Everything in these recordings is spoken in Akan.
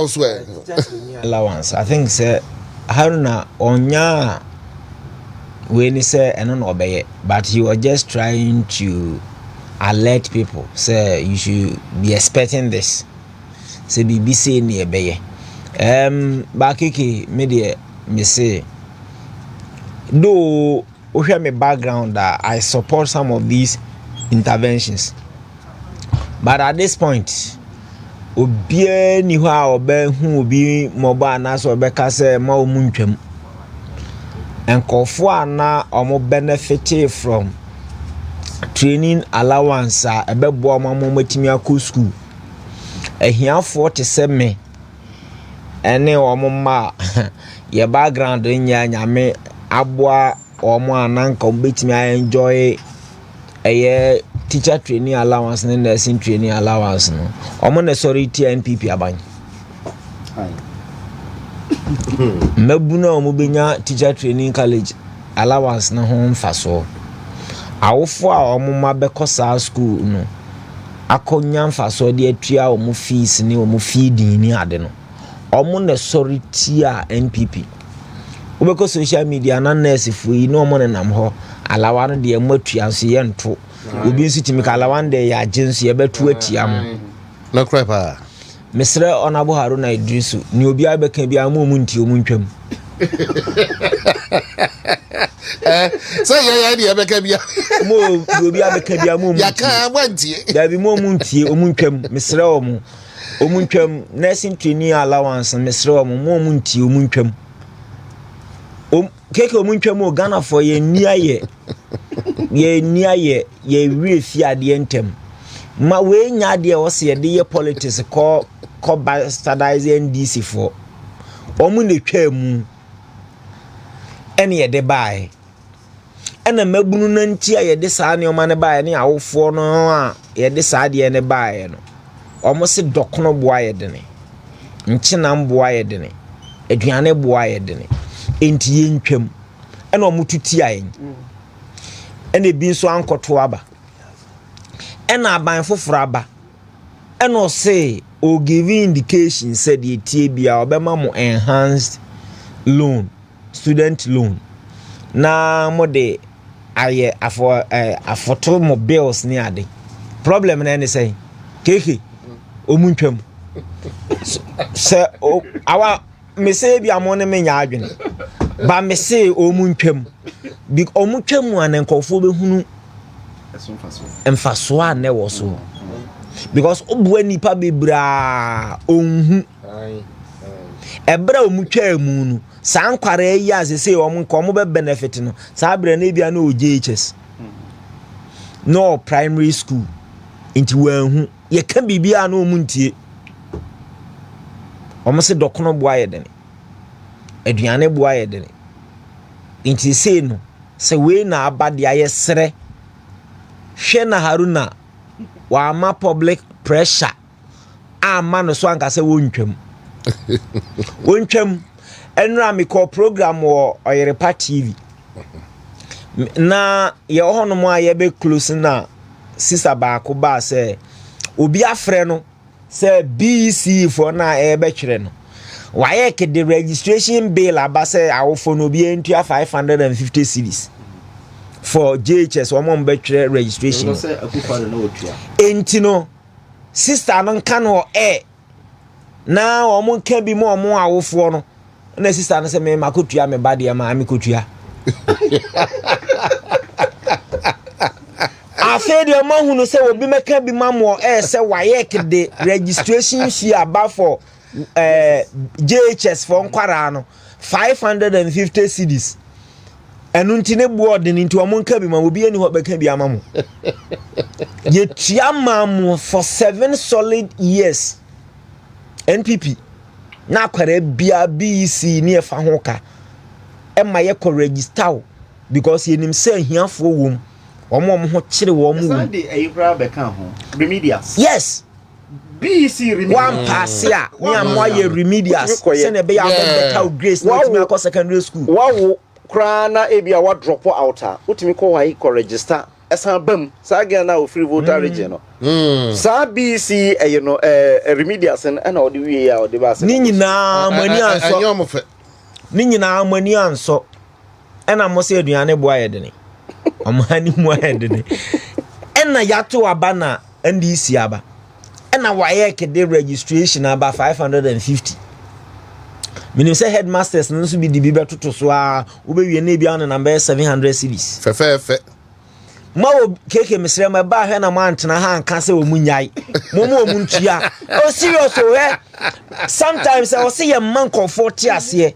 elsewhere. Allowance. I think say Haruna onya when he say I don't know obey, but you are just trying to alert people. Say you should be expecting this. Say BBC near beye. Bakiki media me say though we have my background that I support some of these interventions, but at this point obi ni ho a oba hu obi moba na so obeka say ma omuntwam enkofo ana omo benefit from training allowance a ebebo omo matimi akọ school ehiafo te se me ene omo ma ye background nya nyame aboa omo ananka obetimi enjoy eye teacher training allowance and nursing training allowance no omo na sorry TNPP aban mabuna omo benya teacher training college allowance na ho mfaso awofo a omo ma bekosa school no akonya mfaso de atua omo fees ni omo feeding ni ade no omo na sorry tia NPP ubeko social media na nurse fu no omo na nam ho alawa no de matua so ye nto obi nsi timi ka alawa de ya agency ye betu atia mo no cry pa Mr. Honorable Haruna Idrisu ni obi abeka bia mo munti omuntwam say ya dia abeka bia mo obi abeka bia mo ya kan wantie da bi mo munti omuntwam Mr. omuntwam nursing training allowance Mr. mo munti omuntwam keke omuntwam o Ghana for ye niaye ye we fiade entem ma we nya de o se de ye politics ko bastardize NDC for omu ne twamu ene ye de bae ena mabunu na ntia ye de saa ne o ma ne bae ne awofo no a ye de saa de ne bae no omo se dokono boa ye de ne nchina mboa ye de ne aduane boa ye de ne enti ye ntwam ena omo tuti ayen ena bi nso ankoto aba ena aban foforo aba ena o say o give indication said the TBA obema mo enhanced loan student loan na mo de aye afoto mo bills ni ade problem na any say keke omuntwam se awa me say bia mo ne me nya adwene ba me say omuntwam bi omuntwam anenkofo be hunu emfaso a ne wo so because obu anipa bebra onhu ebra omutwa mu nu sankwara yi asese o mo be benefit no sa bra na bia na OJHS no primary school inti wanhu ye ka bibia na omuntie o mo se dokono boa ye dene aduane boa ye dene inti se no se we na abade ayesere hwe na Haruna wa ma public pressure ama no so anka se wontwam enra me call program wo Oyerepa TV na ye hono mo aye be close na sister ba ko ba se obi afre no se BC for na e be twere no wa ye ke the registration bill aba se awofo no bi entua 550 cedis for JHS one be twere registration enti no sister no kan o na omo kan bi mo omo awofo no na sister no se me makotua me bade ma ami kotua afede ma hunu se obi meka bi ma mo se wayek de registration fee aba for JHS for nkwara no 550 cedis enu ntine board ni nti omo nka bi ma obi ani ho beka bi ama mo ye tua ma mo for 7 solid years NPP na kwara bia BC ni e fa ho ka e ma ye ko register because ye nim say hiafo wom omo ho kire wo mu Sunday ayibra beka ho remedials yes BC remedials one pass ya me amwa ye remedials se na be ya better grace na to me secondary school wow kra na ebia wa drop out utimi ko wa ko register esabam saga na o free voter region no sa BC you know remedials and all the way or the bas ni nyina mani anso anyom fe ni nyina mani anso ena mo se aduane bo ayede ne omani mu ayede ne ena yato abana ndi isi aba ena waye kede registration aba 550 minim say headmasters nso bi di bi betoto so a wo be wie na bia on number 700 series fe ma wo keke mesre ma ba hwe na ma antena ha anka se wo munyai mo ntua o serious o he sometimes I say your man comfort ase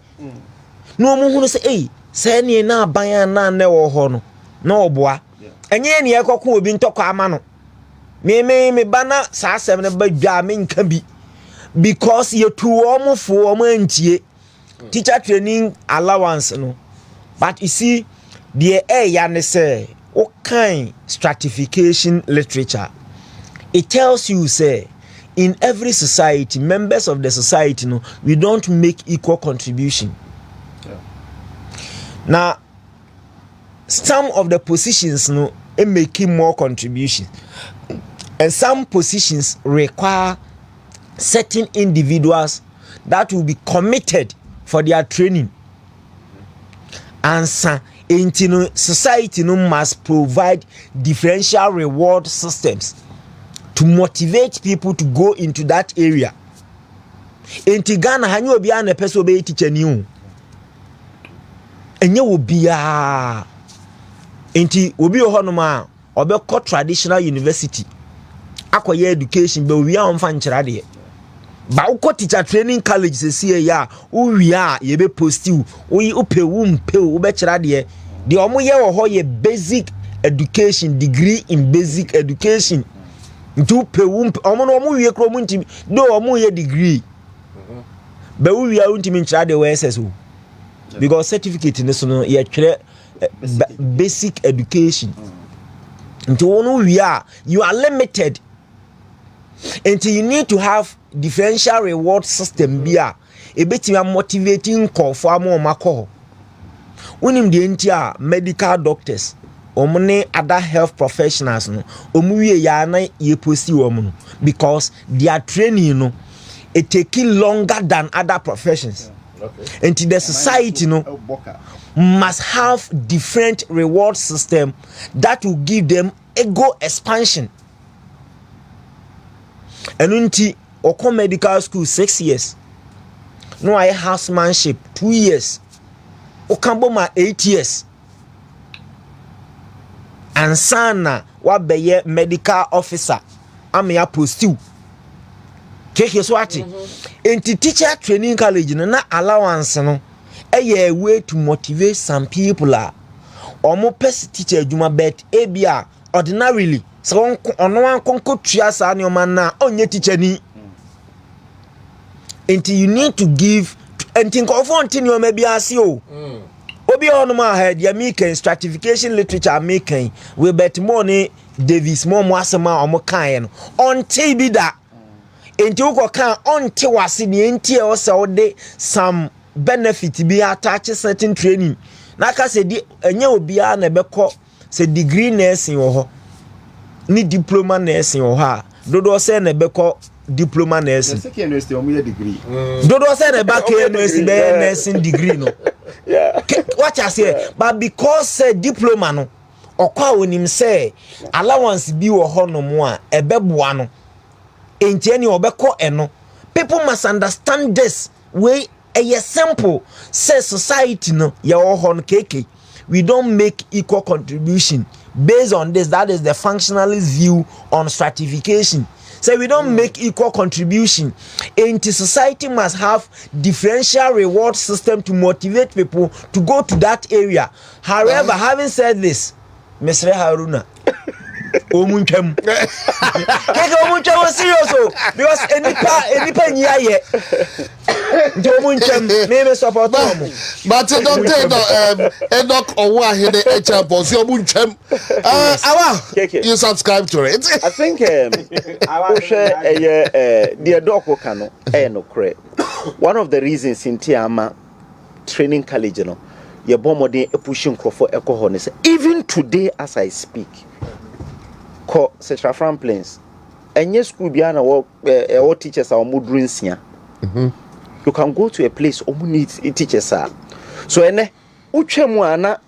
no mo hunu say say ne na aban na ne wo ho no na oboa enye ne ekoko obi ntoko ama no me bana sa asem ne ba dwa me nka bi because you two omfo antie teacher training allowance no but you see the ya ne say what kind stratification literature it tells you say in every society members of the society no we don't make equal contribution. Now some of the positions no making more contribution and some positions require certain individuals that will be committed for their training and society no must provide differential reward systems to motivate people to go into that area. Enti Ghana hanyo obi a na peso be teacher ni o. Enye obi a. Enti obi o hono ma obekọ traditional university. Akoye education be wi a onfa nkyira de. Ba uko teacher training college se sie ya uwi a ye be postiu uyi upewu mpewu ube kyira de. The omoye wo ho ye basic education degree in basic education. Ntu pewu omo no omo wie kro mu ntimi do omo ye degree. Be we are ntimi nkyira de we so. Because certificate in this no ye twere basic education. Ntu wonu we are you are limited. Until you need to have differential reward system bia e betimi motivating call for am makọ. Unim de entia medical doctors omne other health professionals no omuwie ya na ye posti wo no because their training no it taking longer than other professions. Okay. And the society no must have different reward system that will give them ego expansion. And unti oko medical school 6 years. No I housemanship 2 years. Okamboma 8 years. And sana wabeye medical officer. Ame ya postiu. Keke swati. Enti teacher training college na allowance no. A way to motivate some people are. Omo pesi teacher juma bet ebia ordinarily. So ono wan konko tua sa ne man na onye teacher ni. Enti you need to give and think of one thing you may be as you. Obi on my head, ya making stratification literature making we bet money Davis more wasama or mokayan on TV that into can on Tiwasi the NT also de some benefit be attached certain training. Naka said a new be an ebeko said degree nursing or ni diploma nursing or her. Dodo say nebeko diploma nursing. The second university or degree. Dodo say nebeko nursing degree no. Yeah. What I say, but because say diploma no, or call him say allowance be or hono moi a bebuano. Ain't any obeko eno. People must understand this way. A simple say society no ya hon keke. We don't make equal contribution based on this. That is the functionalist view on stratification. So we don't make equal contribution. Into society must have differential reward system to motivate people to go to that area. However, having said this, Mr. Haruna, Omunchem. Keke Omunchem was serious because any penny Omunchem may support them. But don't Enoch or why he the HR boss Omunchem. You subscribe to it. I think the dog cano no cre. One of the reasons in Tiama training college no your bomb pushing for alcohol even today as I speak ko Central Farm Plains enye school bia na what teachers are moduru nsia you can go to a place need teachers are so ene utwemu ana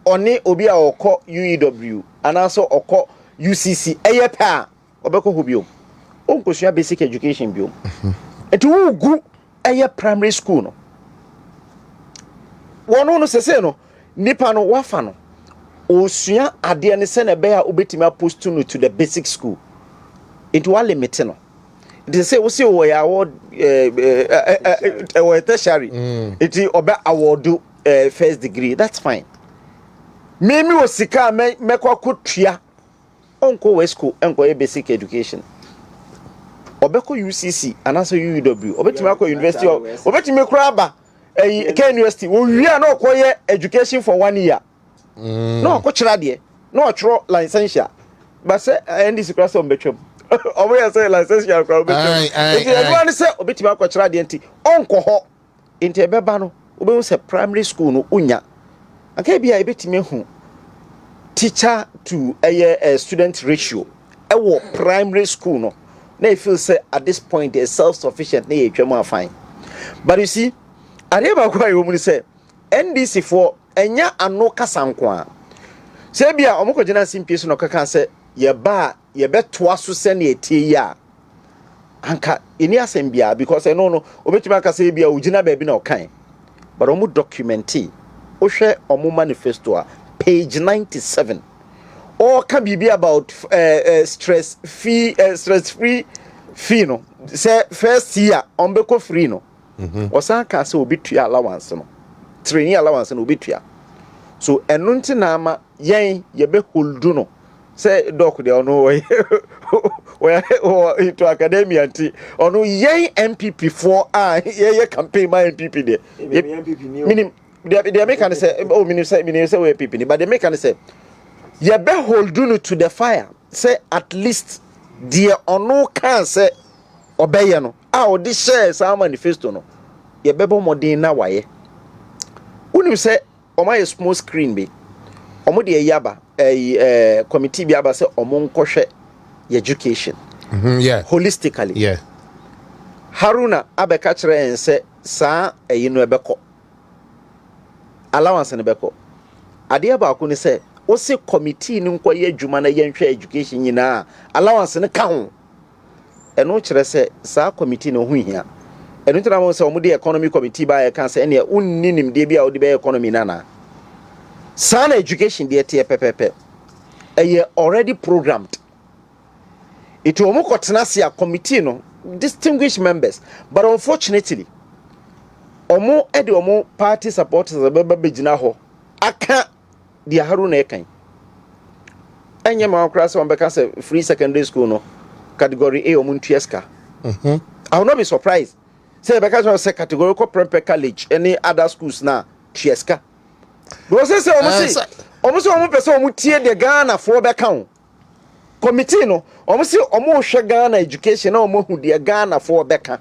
oni obi a okọ UEW anaso okọ UCC eye pa obekọ hobio onkosua basic education bio eti ugu eye primary school no wono no sese no nipa no wafa no osua ade ne se na be a obetimi post no to the basic school it was limited no they say we see we award tertiary it obe award first degree that's fine me was sika me kwa kotua onko we school enko basic education obeko UCC anaso UEW obetimi akọ university obetimi kura ba Kenkye university wo wi na okoye education for 1 year no ko kira de no otro licensure but say NDC class on betwem obo ya say licensure kwa betwem enti everyone say obetimi akọ kira de enti onko ho enti ebeba no obehu say primary school no unya aka bia ebetimi hu teacher to a student ratio ewo primary school no na I feel say at this point they self sufficient na etwam fine but you see areba kwa yo say NDC for enya ano kasanko a say bia omoko gina simpie no kaka say ye ba ye betoa so se na etie ya anka eni asem bia because no obetima ka say bia ugina ba bi na okan but omo documenti o hwe omo manifesto a page 97 or can be about stress free fee no say first year on beko free no osan ka say obitua allowance no training allowance no obitua so enunti na ama yen ye be holdu no say doc de ono we into academia anti ono yen MPP for ye campaign my MPP de minim they make can say oh minim say we MPP but they make can say ye be holdu no to the fire say at least the ono can say obeye no o di share sa manifesto no ye bebo modern na waye unim say o my small screen be omo de yaba committee bi aba say omo nkwohwe education yeah holistically yeah Haruna abeka kire en say sa no ebeko allowance ne beko ade ba ko ni say o se committee ni nkwoye adwuma na yenhwe education nyina allowance ne ka ho eno kire say sa committee no hu hia eno tira mo say omo de economy committee ba ye kan say ene unni nimde bia odi be economy nana sana education de tie pepepe eye already programmed it omo kotena sia committee no distinguished members but unfortunately omo ede omo party supporters ababa begina ho aka de Haruna ekan enye ma okra say ombeka say free secondary school no category A omo ntueska I will not be surprised say beka say category ko prep college any other schools na tueska because say omo pese omo tie de Ghana for beka ho committee no omo say omo hwe Ghana education na omo hu de Ghana for beka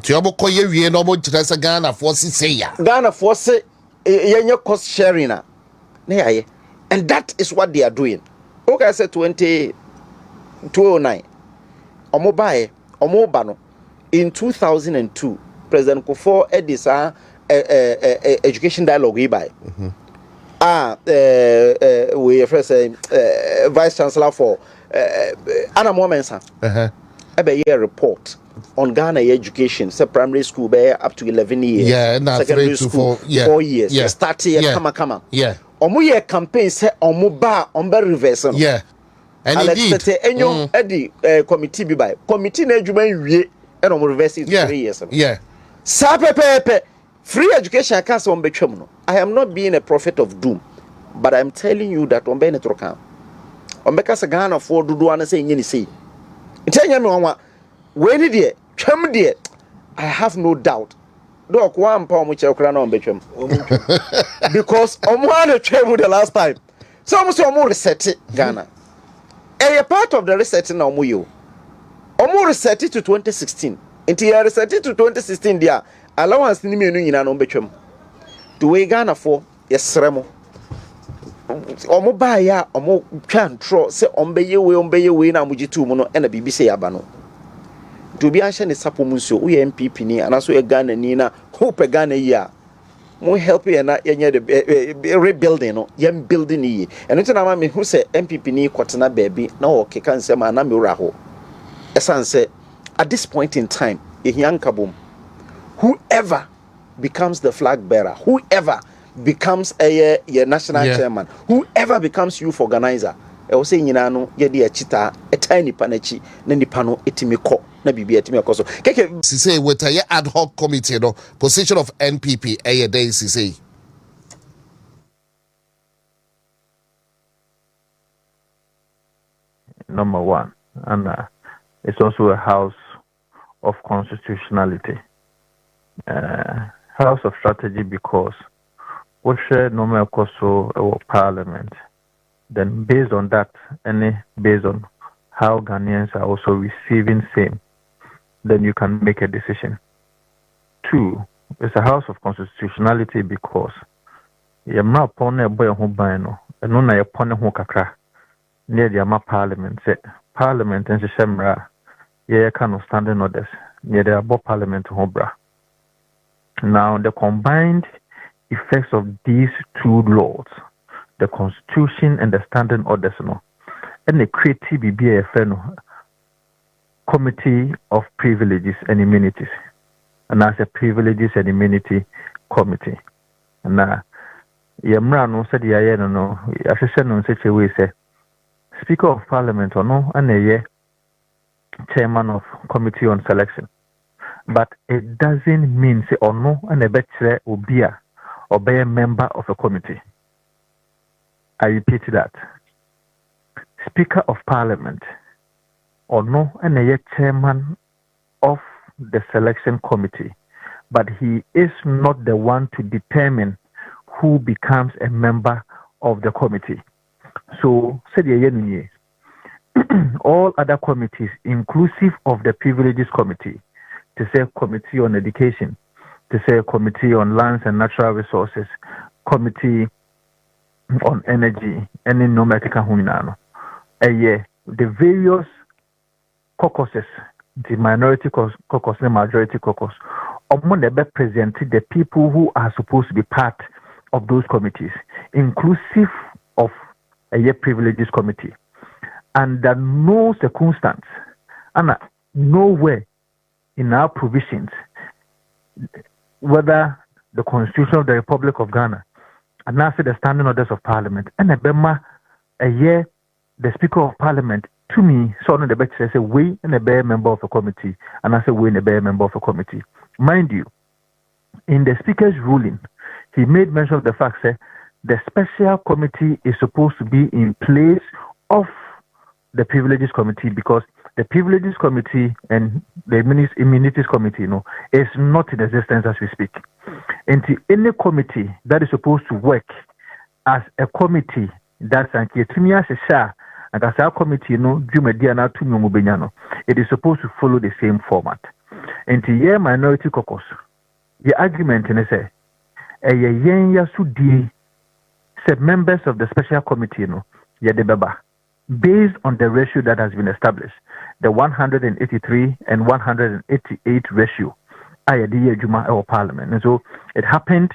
ti omo koye wie na omo kire say Ghana for say ya Ghana for say yenye cost sharing na yaye and that is what they are doing okay I said 2009 omo bae omo ba no in 2002 President Kufuor edisa education dialogue we by we first vice chancellor for Anna Momensa ebe year report on Ghana education say primary school be up to 11 years secondary school 4 years start year kama omo ye campaign say omo ba ombe reverse no and indeed enyo edi committee bi by committee na adwuma wie e no reverse it 3 years sa pepe free education account on betwem no I am not being a prophet of doom but I am telling you that on be netroka on be kasa Ghana for dudu an say nyini say ntanya me wanwa we ni de twem de I have no doubt do ko ampa omo chekra na on betwem because omo na twem the last time so omo reset Ghana a part of the reset na omo yo omo reset to 2016 until you reset to 2016 there allowance ni menu nyina no betwem to we Ghana for yesremo omo ba ya omo twa ntro se ombeye we na amujitu mu no na bibi se yaba no to bi anhye ne sapo mu nso wo ye MPP ni anaso ye Ghana ni na hope Ghana yi a mo help ye na ye the rebuilding no ye building yi eno tina ma me hu se MPP ni kwotena baabi na wo keka nsema na me wura ho esan se at this point in time ehiankabom whoever becomes the flag bearer, whoever becomes a national chairman, whoever becomes youth organizer, I was saying, no, ye chita, a tiny panachi, nani pano, etimiko, na bibi etimiko. So, Kenkye, say with a ad hoc committee, no position of NPP, a day, say. Number one, and it's also a house of constitutionality. House of strategy because we share normal course of parliament. Then based on that, based on how Ghanaians are also receiving same, then you can make a decision. Two, it's a house of constitutionality because you're not upon a boy who buy no, and no na upon a kakra near the parliament. Parliament and the Shemra, yeah, kind of standing orders near the above parliament to Hobra. Now, the combined effects of these two laws, the Constitution and the standing orders, and the creative BBFN Committee of Privileges and Immunities, and as a Privileges and Immunity Committee. And Yamra no said no, assistant on such a way say, Speaker of Parliament or no, and a Chairman of Committee on Selection. But it doesn't mean say or no and a better will be a member of a committee. I repeat that. Speaker of Parliament or no and a chairman of the selection committee, but he is not the one to determine who becomes a member of the committee. So said all other committees, inclusive of the Privileges Committee, to say Committee on Education, to say Committee on Lands and Natural Resources, Committee on Energy, and in Nomatica Huminano. The various caucuses, the minority caucus and the majority caucus, presented the people who are supposed to be part of those committees, inclusive of a Privileges Committee. Under no circumstance, and nowhere in our provisions, whether the Constitution of the Republic of Ghana and also the standing orders of Parliament, and the Speaker of Parliament, to me, so on the back says, we and a bear member of a committee, and I say we and a bear member of a committee. Mind you, in the Speaker's ruling, he made mention of the fact that the special committee is supposed to be in place of the Privileges Committee because the Privileges Committee and the Immunities Committee, is not in existence as we speak. And any committee that is supposed to work as a committee, that's and as our committee, it is supposed to follow the same format. And the minority caucus, the argument in say, members of the special committee, based on the ratio that has been established, the 183 and 188 ratio, or Parliament. And so it happened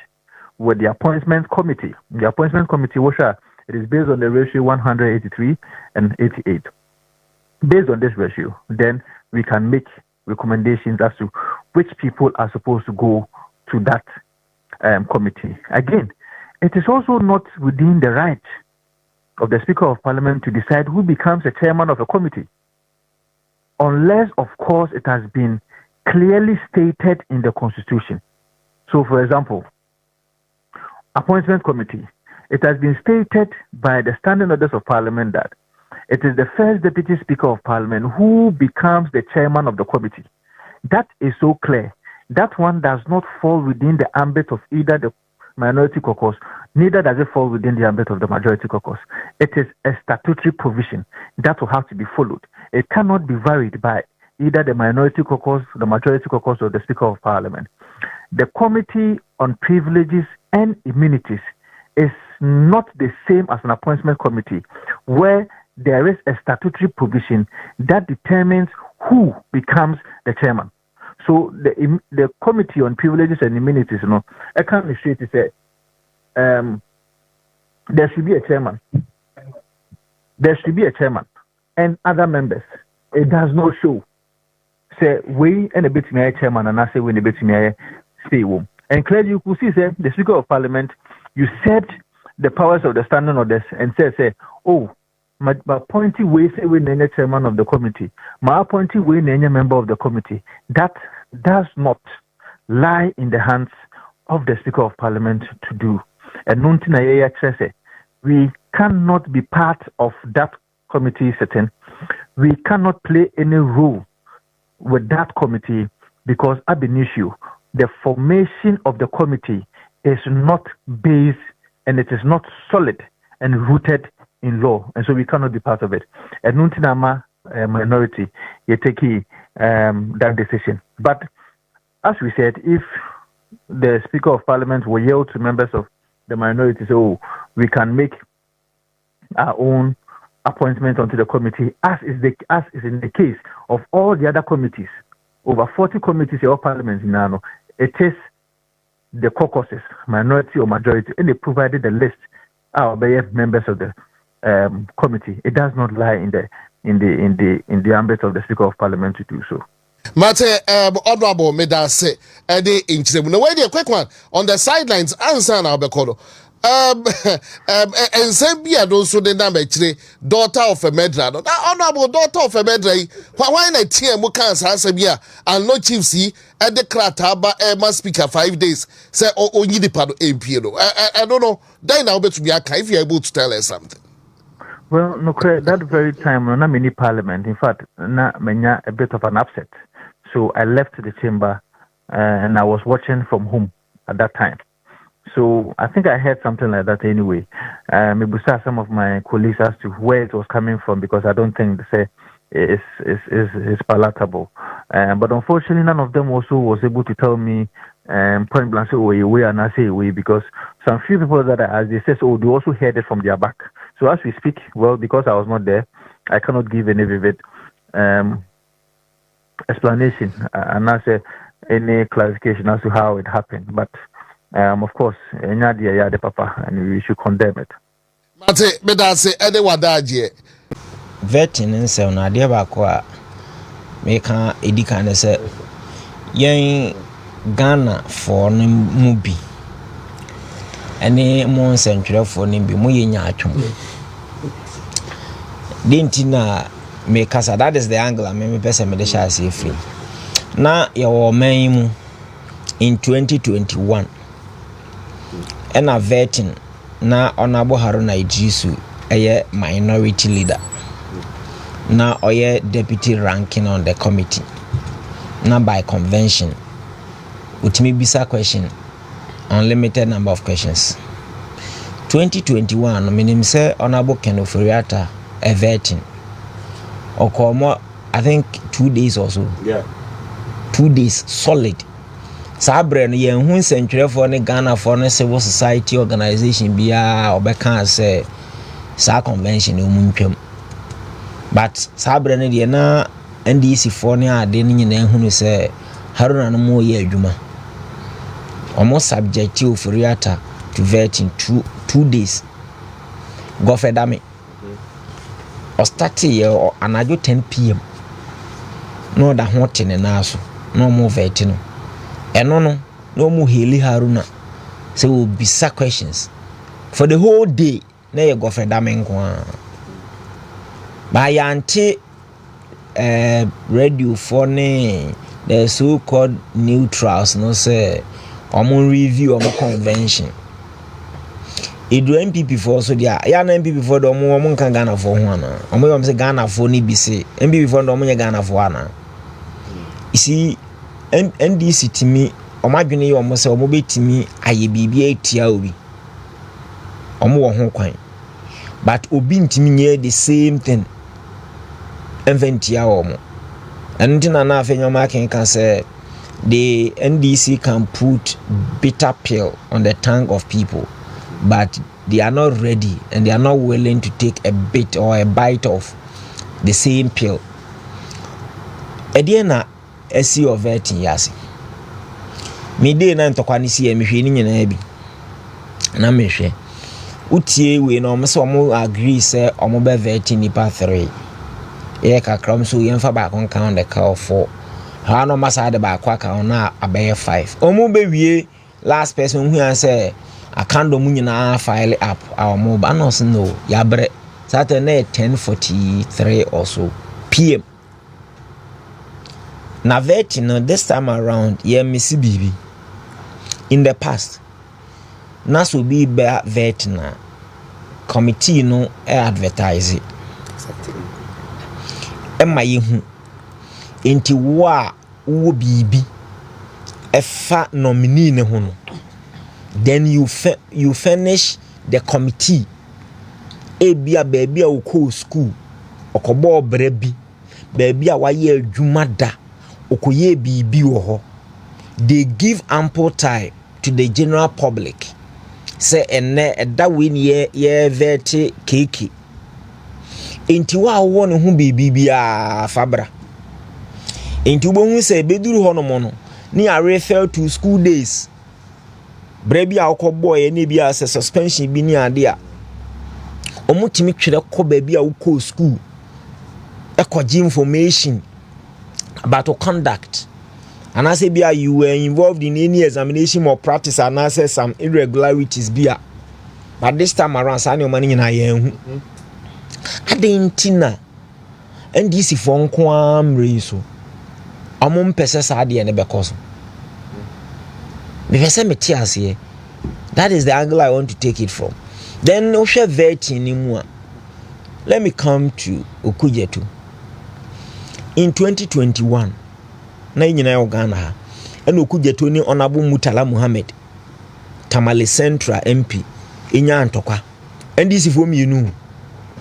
with the appointment committee. The appointment committee, it is based on the ratio 183 and 88. Based on this ratio, then we can make recommendations as to which people are supposed to go to that committee. Again, it is also not within the right of the Speaker of Parliament to decide who becomes a chairman of a committee, unless, of course, it has been clearly stated in the Constitution. So, for example, appointment committee, it has been stated by the standing orders of Parliament that it is the first Deputy Speaker of Parliament who becomes the chairman of the committee. That is so clear. That one does not fall within the ambit of either the minority caucus, neither does it fall within the ambit of the majority caucus. It is a statutory provision that will have to be followed. It cannot be varied by either the minority caucus, the majority caucus, or the Speaker of Parliament. The Committee on Privileges and Immunities is not the same as an appointment committee, where there is a statutory provision that determines who becomes the chairman. So the Committee on Privileges and Immunities, I can't illustrate to say there should be a chairman. There should be a chairman and other members. It does not show. Say we and a bit me chairman and I say we and a bit me stay home. And clearly you could see say the Speaker of Parliament usurped the powers of the standing orders and say, oh, my appointee way say we name chairman of the committee. My appointee way name member of the committee. That does not lie in the hands of the Speaker of Parliament to do. And we cannot be part of that committee setting. We cannot play any role with that committee because ab initio, the formation of the committee is not based and it is not solid and rooted in law, and so we cannot be part of it. And Nuntinama minority, you take that decision. But as we said, if the Speaker of Parliament will yield to members of the minority, so we can make our own appointment onto the committee, as is in the case of all the other committees, over 40 committees in all parliaments in Nano. It is the caucuses, minority or majority, and they provided the list of members of the committee. It does not lie in the ambit of the Speaker of Parliament to do so. Mate, honorable Medase, Eddie Inchim. No way, a quick one on the sidelines. Answer now, Bekodo. And Zambia also the number daughter of a medra. Honorable daughter of a medra. Why not team Mukans Hasabia and no chief see at the Krataba must speak 5 days. Say, oh, you depart MP. I don't know. Then I'll bet to be a if you're able to tell us something. Well, no, that very time, no, not many parliament. In fact, na a bit of an upset. So I left the chamber and I was watching from home at that time. So I think I heard something like that anyway. Maybe some of my colleagues as to where it was coming from because I don't think they say it's palatable. But unfortunately, none of them also was able to tell me point blank, say, oh, we and I say we, because some few people that I asked, they said, oh, they also heard it from their back. So as we speak, well, because I was not there, I cannot give any vivid explanation and answer any clarification as to how it happened. But of course, the papa, and we should condemn it. Mate, Medase, anyone that vetting and so na dear Bakwa make a edicane say, Yang Ghana for Mubi. Any more century for Nimbi Muyatum. Dintina make us that is the angle I may person Medesha say free. Now your main in 2021 and a vetting na Honorable Haruna Ijisu a minority leader. Now oye deputy ranking on the committee. Now by convention. Wuntumi bisa question. Unlimited number of questions. 2021, meaning say Honorable Ken Oforiatta a vetting. Or more, I think 2 days or so. Yeah. 2 days solid. Sabre no ye hu century for ne Ghana for ne civil society organization bia obeka say sa convention omuntwam. But Sabre no de na NDC for ne ade ne nyina hu say Haruna no mo ye adwuma. Almost subject you for Oforiatta to vet in two days. Go for dame. Or start here or anajo 10 p.m. No da hot in na so. No more vetting. And no more Haley Haruna. So we'll be questions for the whole day. Na you go for dame kwa. By anti radio for ne the so-called neutrals no say omo review omo convention. Edu MPP for so dia ya na MPP for do omo nkan Ghana for ho ana. Omo yom say Ghana for ni bi say MPP for do omo nya Ghana for ana. You see NDC timi omadwene ye omo say omo betimi aye bibia etia obi. Omo wo ho kwan. But obi ntimi nye the same thing. Enventia omo. And na na afenyoma can say the NDC can put bitter pill on the tongue of people, but they are not ready and they are not willing to take a bit or a bite of the same pill. Ediana esi of vetting yasi. Me day na ntokwa ni si e mehwe ni nyina bi. Na mehwe. Utie we no so mo agree say omo be vetting nipa 3. Ye kakram so yemfa ba kon count the call 4. Ha no masa de ba kwa ka na abaye 5. Omo be wie last person who say akando mu nyina file up our mobile no yabre Saturday 10:43 or so PM. Na vetting no this time around yeah missy bibi. In the past na so be vetting na committee no advertise it. Emma yehu enti wa wo bibi efa nominee ne ho no. Then you finish the committee. Ebia baby a uko school okobo brebi baby a waye adwuma da okoye bibi wo ho. They give ample time to the general public. Say ene eda we ye vete Kenkye. Enti wa wo ne ho bibi a fabra. Enti wo hu say beduru ho no mo no ni are refer to school days. Brebi a okoboy ene bia se suspension bi ni ade a omutimi twere ko baby a uko school ekoji information about conduct and I say bia you were involved in any examination or practice and I say some irregularities bia but this time around sa ne mani na ye hu adentina ndc for nko amre so amom pese sa de ne bekoso. That is the angle I want to take it from. Then Osha vetting anymore. Let me come to Okujetu. In 2021, na nyina Uganda, and Okujetu ni Honorable Murtala Muhammad, Tamale Central MP, inya antokwa. And this is for me, you know.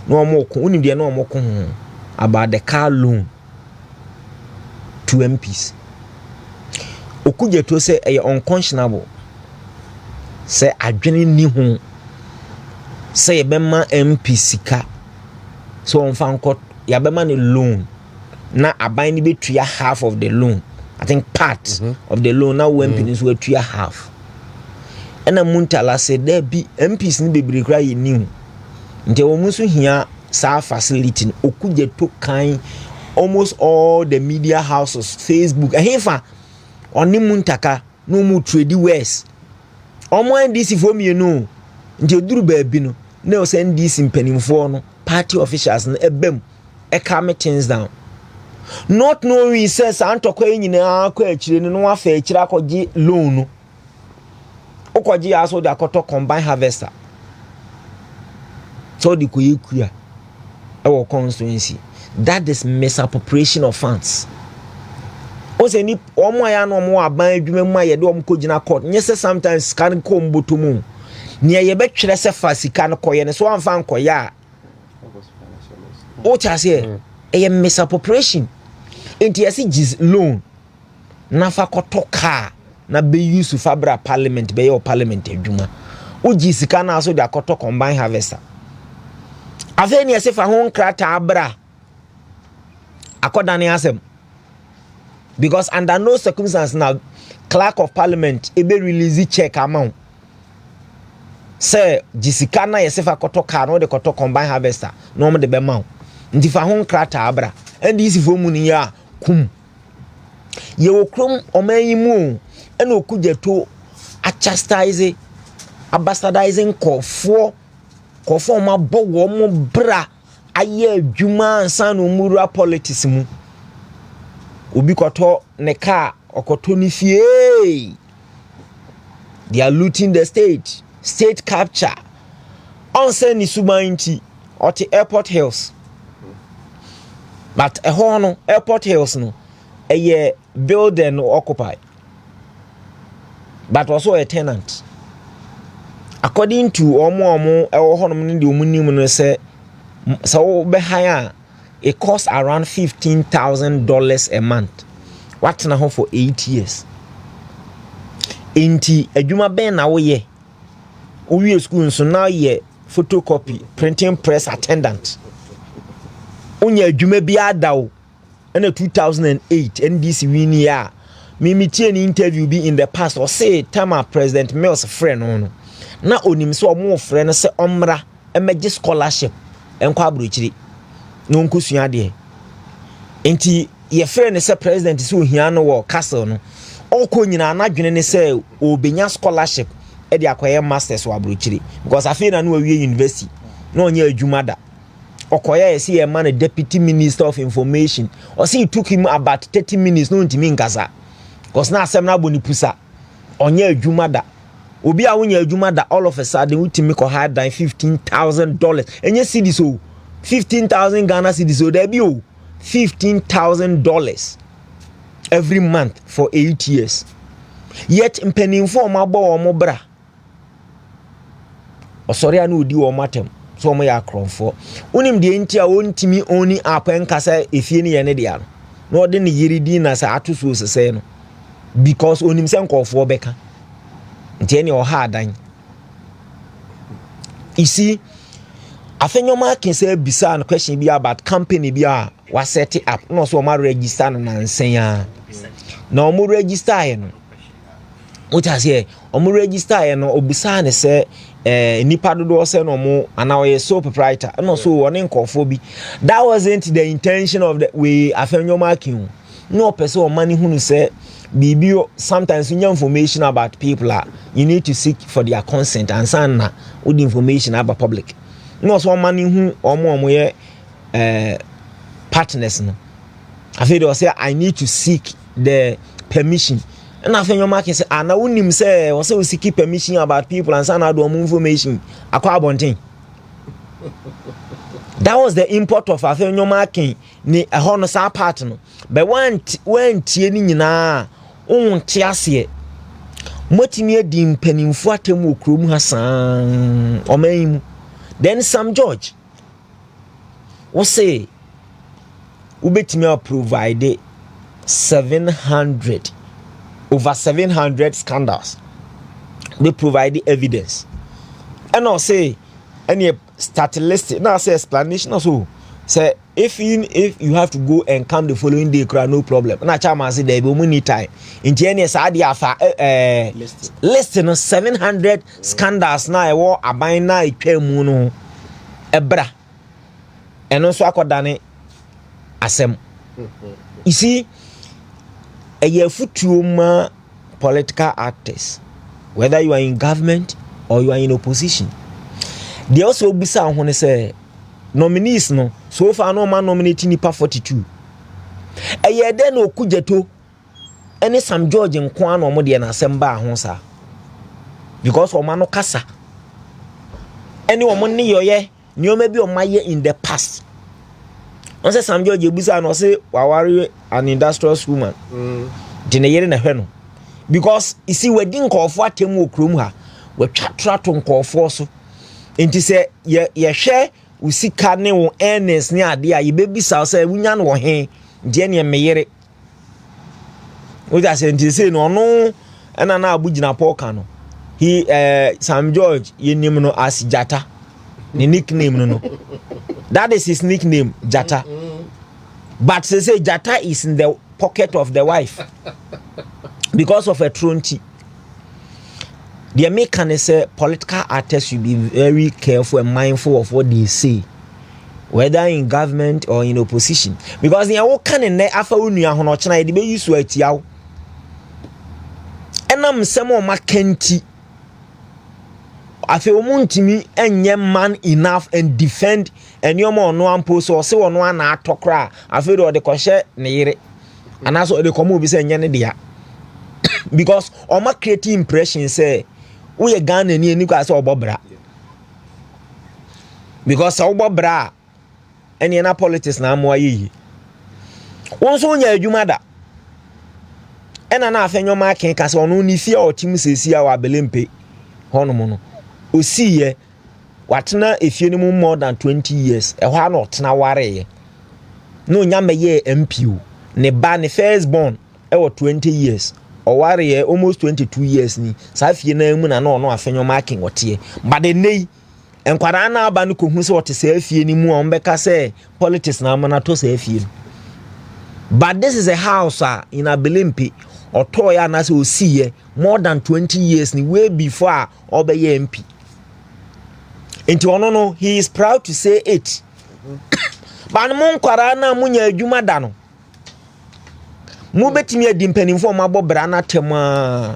No more, no more about the car loan to MPs. Okujetu say a unconscionable. Say adwene ni ho. Say yebema MP sika. So on fan court yabema ni loan. Na aban ni betua half of the loan. I think part of the loan now MP ni so betua half. Ena Muntala say there be MPs ni bebre kra ye ni. Nte wo muso hia sa facility Okujetu kan almost all the media houses, Facebook, ahefa oni muntaka no mu trade west omo NDC for me no nje duru baabi no na o send NDC mpanimfo no party officials no ebem e calm things down not knowing says antokwa nyina akwa akire no afa akire akogi loan no okogi aso de akoto combine harvester so di koyekua our constituency. That is misappropriation of funds. Ose ni omo ya no mo aban adwuma mu aye de omo ko gina court nyese sometimes kan ko mbotomu ne ye betwere se fasika no koye ne so amfa nkoya o chase e misappropriation enti yesi gis loan na fa koto car na be use fabra parliament be your parliament adwuma o gisika na so de akoto combine harvester aveni yesi fa ho nkrata abra akodane asem. Because under no circumstance now, clerk of parliament ebe release check amount. Say jisikana yesefa koto car no de koto combine harvester no mo de be mount. Nti fa hon krata abra. And this for mu ni ya kum. Ye okrom omanyimu ena Okujetu a chastise abastardizing kofo ma bo wo mo bra aye adwuma ansa no mura politics mu. Obi koto ne car okoto ni fie. They are looting the state capture. Onse ni subanti oti airport hills. But a hono airport hills no a building no occupy. But also a tenant. According to omo e wo hono ni de omunim no say so be hire. It costs around $15,000 a month. What na ho for 8 years. Inti adwuma ben na wo ye. we school so now ye photocopy printing press attendant unya adwuma bi adaw na 2008 NDC win ya me tie ni interview bi in the past or say time President Mills friend no na onim so omo friend say omra emerge scholarship enko abrochiri no nkosua de enti ye friend say president so hia no wo castle no okọ nyina anadwene ne say obenya scholarship e de akoye masters wa abrochiri because afi na no awie university no onye adwuma da okoye say e man deputy minister of information or say it took him about 30 minutes no ntimi nkasa because na asem na boni pusa onye adwuma da obi a wonya adwuma da all of a sudden utimi ko high than $15,000 enye cedis o 15,000 Ghana cedis o there be o $15,000 every month for 8 years yet mpanimfo o mabo o mo bra osori anu odi o matem so mo ya kronfo unim de ntia wontimi oni apenkasa efie ne ye ne dia no ode ne yiridi na sa atoso sese no because onim se nkofo beka nteni o ha adan isi afenyoma can say bisa an question bi about company bi a wa set it up no so ma register no nansen ya na o mo register ye no what has here o mo register ye no obisa ne say nipa dodo say no mo ana o sole proprietor no so woni nkofo bi that wasn't the intention of the way afenyoma can no person o mani hunu say Bibio, sometimes when you information about people, you need to seek for their consent and send all the information about public. No, so money who or more partners. No, I feel they say I need to seek the permission. And I think your market say, I know him say, also seek permission about people and send out more information. Acquire bonting. That was the import of Afenyo marking ni a honosa partner. But when tieni na tiasie motimi adi mpanimfo atemu okrom hasan omaim then Sam George we say ubetimi provide 700 over 700 scandals. They provide evidence and I say any start listing now say explanation also say if you have to go and come the following day no problem na chama say there be money time in any side afa listing 700 scandals na e wo aban na etwa mu no ebra eno so akodane asem you see a year futuo political actors whether you are in government or you are in opposition they also bisa ho say nominees no so far no man nominating nipa 42 eye de no kujeto any Sam George nko an omo de na asemba ho sa because o man no kasa any omo ne yoye nyoma bi o maye in the past on say Sam George ebusa no say waware an industrious woman de ne yere na hwe no because you see wedding nkofo atemu okrom ha we twatrato nkofo so enti say ye hwe usika ne wo earnings ne ade a yebebisa say wunya no he de ne meyere o ja say enti say no no ena na abugina poka no he Sam George yenim no as Jata ne nickname no that is his nickname Jata but say Jata is in the pocket of the wife because of a tronti. The American say political actors should be very careful and mindful of what they say, whether in government or in opposition. Because they are can in there after unia hono china they be use to it yaw. And I'm some of my Kenkye. I feel Wuntumi enye man enough and defend and your more no one post or say one na tokra. I feel or the koshe ne and that's what they come be saying nyane dia. Because on my creative impression say we are Ghana ni kwa say obobra because obobra any na politics na mo ayi wonso nya adwuma da ena na afenyo ma ken ka say ono ni fia otim sesi a wa belempe hono no osiye watena efie ni more than 20 years e ho na otena ware no nya meye MPO ne ba ne first born e wo 20 years ɔware almost 22 years ni saa fie na mu na no afenyo marking wote but the nei enkwara na aba no kohu se wote saa fie ni mu a ombeka se politics na amana to saa fie but this is a house in Abilimpi oto ya na se osie more than 20 years ni way before obeye MP enti ono no he is proud to say it but mo nkwara na munya adwuma da no mu betimi adi mpanimfo mabo bra na tema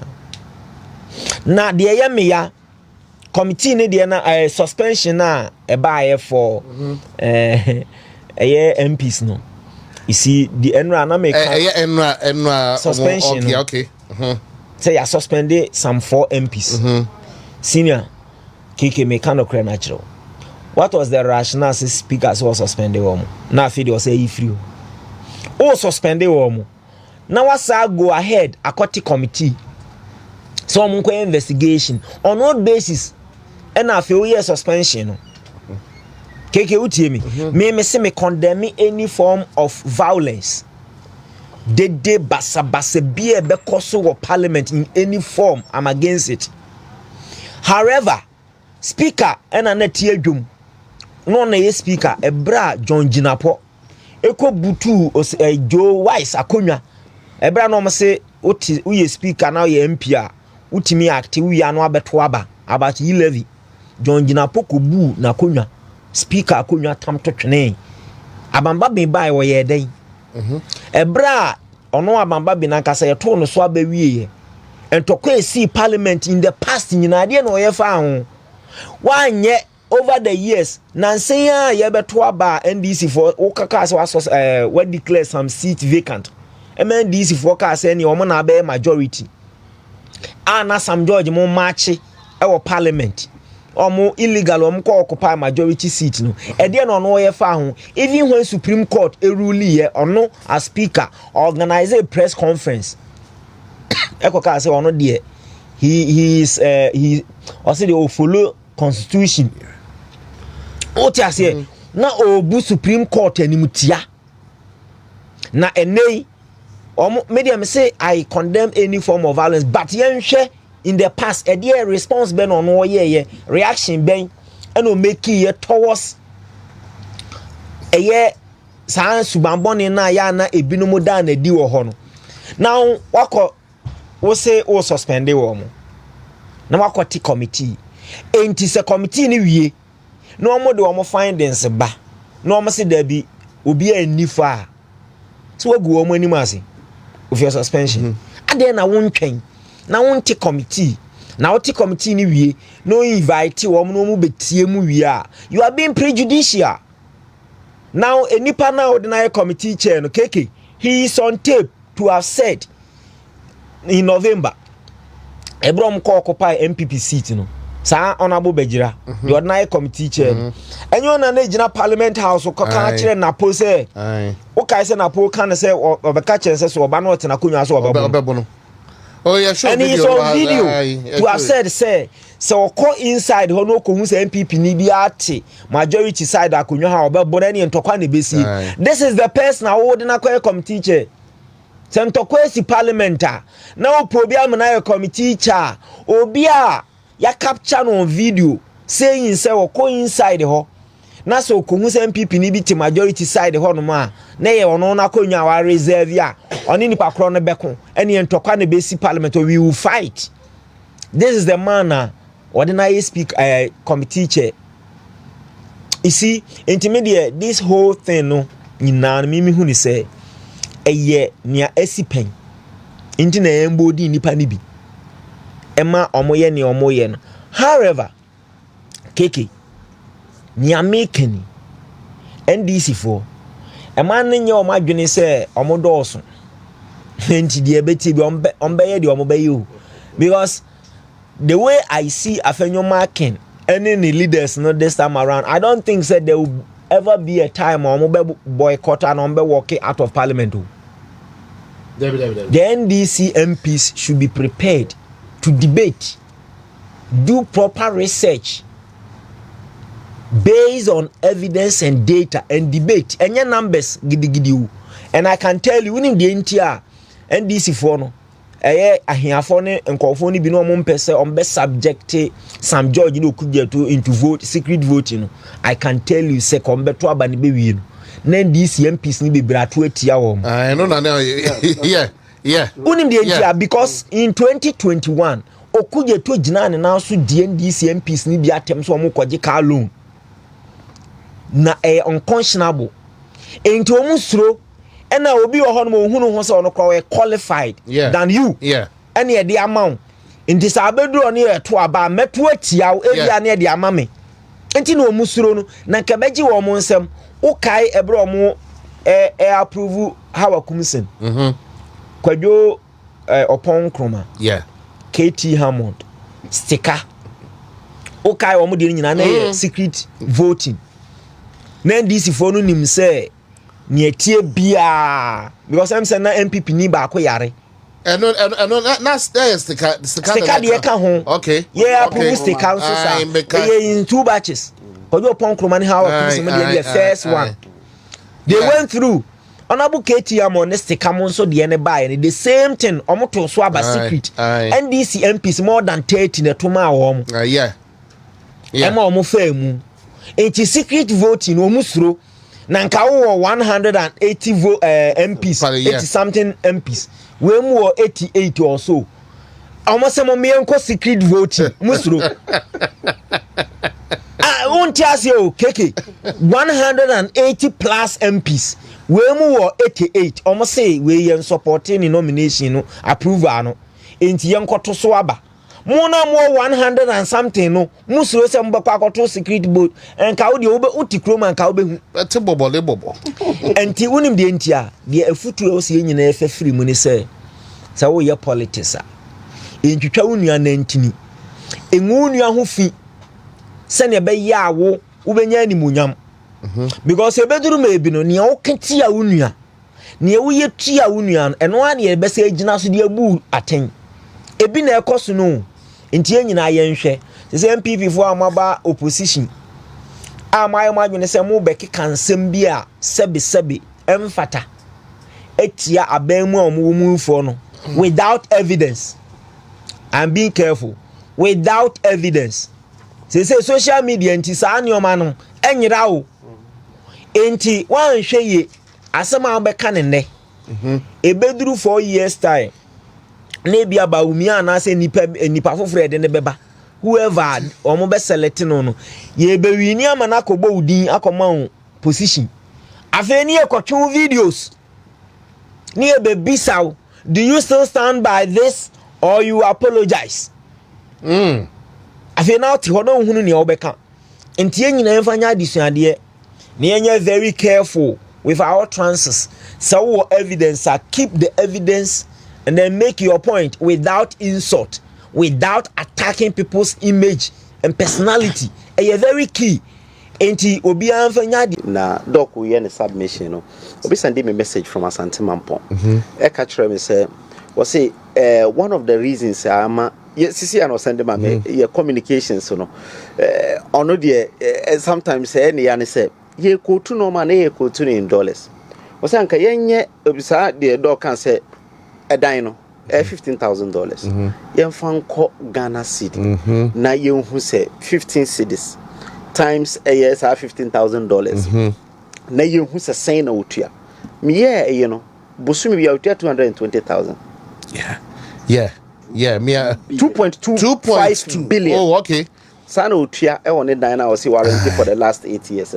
na de ye me ya committee ne de na suspension na e ba for MPs no you see the enra na make enra suspension okay say ya suspended some 4 MPs senior Kenkye me kind of credit natural. What was the rationale say speakers was suspended womo na fi dey say free o suspended womo now what's go ahead akoti committee so mo investigation on what basis and na fi o suspension no Kenkye utie me say me condemn any form of violence de basa be because of parliament in any form. I'm against it. However, speaker and an adwum no na speaker ebra John Jinapo eko butu Joe Wise akonwa ebra no say uye speaker now ye MP a utimi act we anu abeto aba about levy John Jinapo ko bu na akonwa speaker akonwa tam to twene abamba be bai wo ye den ebra ono abamba bi na kasa ye to no so abawie entokwa esi parliament in the past nyina de no ye fa ho wanye over the years nansen ya ye beto aba NDC for okaka so we declare some seat vacant MNDC for ka say ni omo na be majority ana Sam George mo march e wo parliament omo illegal omo ko occupy majority seat no e de no ye fa ho even when Supreme Court e rule ye ono as speaker organize a press conference e ko ka say ono de he also dey follow constitution oti ase na obu Supreme Court animutia na enei medium say I condemn any form of violence but yenhwe in the past a dear response ben on no ye reaction ben and o make ye towards a ye san subamboni na ya na ebinumu da na di wo ho no now wako wo say o suspend wo mo na wako ti committee enti se committee ni wie no mo de wo findings ba no mo se da bi obi anifa so wagu wo mo anim ase of your suspension ade na wontwen na wonte committee na wonte committee ni wie no invite wo no mu betie mu wie a you are being prejudicial now enipa na ordinary committee chair no Kenkye he is on tape to have said in November ebrom ko occupy MPP seat no sa honorable Bejira the ordinary committee chair enyo na na gina parliament house ko kan kire na po say o kai say na po kan say obeka kire say so oba na otena konwa so oba no oh yeah sure and he's on video to have said say so ko inside ho no ko hu say MPP ni bi ate majority side akonwa ha oba bo na ni ntokwa na besi this is the person na wo de na committee chair sentokwa si parliamenta na o probiam na committee chair obi a ya capture on video saying say wo ko inside ho na so ko hu say MPP ni bi te majority side ho no ma na ye ono na konwa wa reserve a oni ni pakro no beko ene entokwa na besi parliament we will fight. This is the man ordinary speak committee chair. You see intermediate this whole thing no nyina mimi hu ni say eye nia esipen inti na embodi nipa ni bi ema omoye ni omoye no. However Kenkye nia mekani NDC for ema nenye o madwene say omodoso enti de ebeti bi ombeye de omobaye o because the way I see afenyo marking any leaders no this time around I don't think said there will ever be a time or boycott and walking out of parliament. The NDC MPs should be prepared to debate, do proper research based on evidence and data and debate. And your numbers gidi. And I can tell you, in the NTR NDC for no ahiafo ne nkofo ne bi no mo mpese on be subject Sam George no kugye to into vote secret voting no I can tell you say kom beto aba ne be wie no na these MPs ni be brato atia wo I know na yeah unim de atia because in 2021 okugye to gina ne na so DNDC MPs ni bi atem so mo kwaje car loan na unconscionable enti omu suro ena obi wo ho no ohunu ho se ono kwa qualified than you ene e de amount enti sa abeduro ne e to aba meto atia ebia ne e de amame enti na omu suro no na kabeji wo mo nsem ukai ebro mo approve how akumsen kwadwo opon kroma KT Hammond sticker ukai wo mo de nyina na secret voting na NDC for no nim say ne etie bia because I'm saying na MPP ni ba ko yare no na sticker de ka ho okay approve sticker so in two batches ojo pon kromani how the first one they went through honorable KT Hammond sticker mon so de ne buy the same thing omoto so aba secret NDC MPs more than 30 na to ma wo ema omo fa mu enti secret voting omusuro na nka wo 180 MPs 80 something MPs we mu 88 or so almost mo me enko secret voting musuro won't ask you keke 180 plus MPs we mu 88 almost say we yen supporting nomination no approval no enti yen koto so aba mona mo 100 and something no musuro se mbakwa akoto secret board enka wo de wo be utikroma enka wo be hu ete bobo enti wonim de enti a de afutu wo se nyina efe free mu ni se wo ye politics a entwitwa wo nua na ntini enwu nua ho fi se ne be ya wo wo benya animunyam because ebeduru ma ebi no ne wo keti a wo nua ne wo ye tua wo nua eno a ne be se agina so de abu aten ebi na ekoso no ntie nyina yenhwe se MPP fo amaba opposition amaye madwene se mo beki kansem bi a sebi emfata etia abamu a mu fo no without evidence. I'm being careful without evidence. Se social media nti sa anyoma no enyira o enti wan hwe ye asema obeka ne ne ebeduru 4 years time na bia ba umia na se nipa foforo de ne beba whoever omo be select no ye be wini ama na akogbo udin akoma position afeni ekotwe videos ni e be bisaw do you still stand by this or you apologize afeni na oti hono hunu ne obeka enti enyina emfanya adisuade ne enye very careful with our trances so evidence keep the evidence and then make your point without insult, without attacking people's image and personality. A very key. Enti obi anfanya na doc we any submission no. Obi send me message from Asante Mampo. E ka kire me say we say one of the reasons ama sisi ano send me your communications no. Ono de sometimes say any ya say ye quote no man ye quote in dollars. We say anka yenye obisa de doc can say $15,000. Yenfanko Ghana cedi. Na yenhu say 15 cedis times a year $15,000. Na yenhu say saying na utua. Me ye bosumi bi utua 220,000. Yeah, me 2.25 billion. Oh, okay. Sana utua e won dan na was warranty for the last 8 years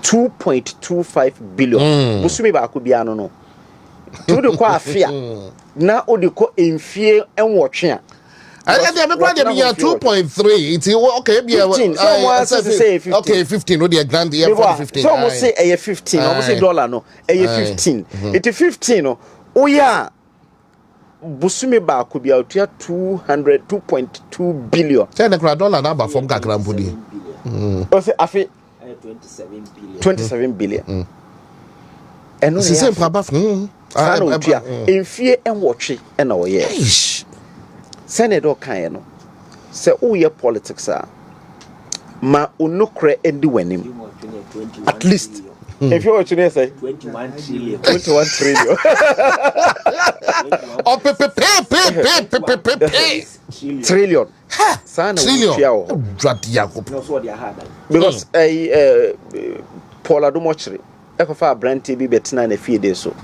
2.25 billion. Bosumi ba akobia no. To the kwa afia na odiko emfie enwotwe a I dey me kwa dey 2.3 it's okay be 15 say 15 okay 15 no dey grand year for 15 so almost say a 15 almost say dollar no a 15 it 15 no oya busumi ba ko bia otua 2.2 billion say na kra dollar na ba from kakra mpodi o say afi 27 billion eno se se mpaba Sana utia emfie enwotwe na oye senator kan no se oye politics a ma onukre endi wanim at least If you watch it, say 21 trillion. 21 trillion. Oh, pay. Trillion. Sana Trillion. trillion. Drat Yakup. No, so they are hard. Because Paula Dumochri, Ekofa Branty be betina na fie de so.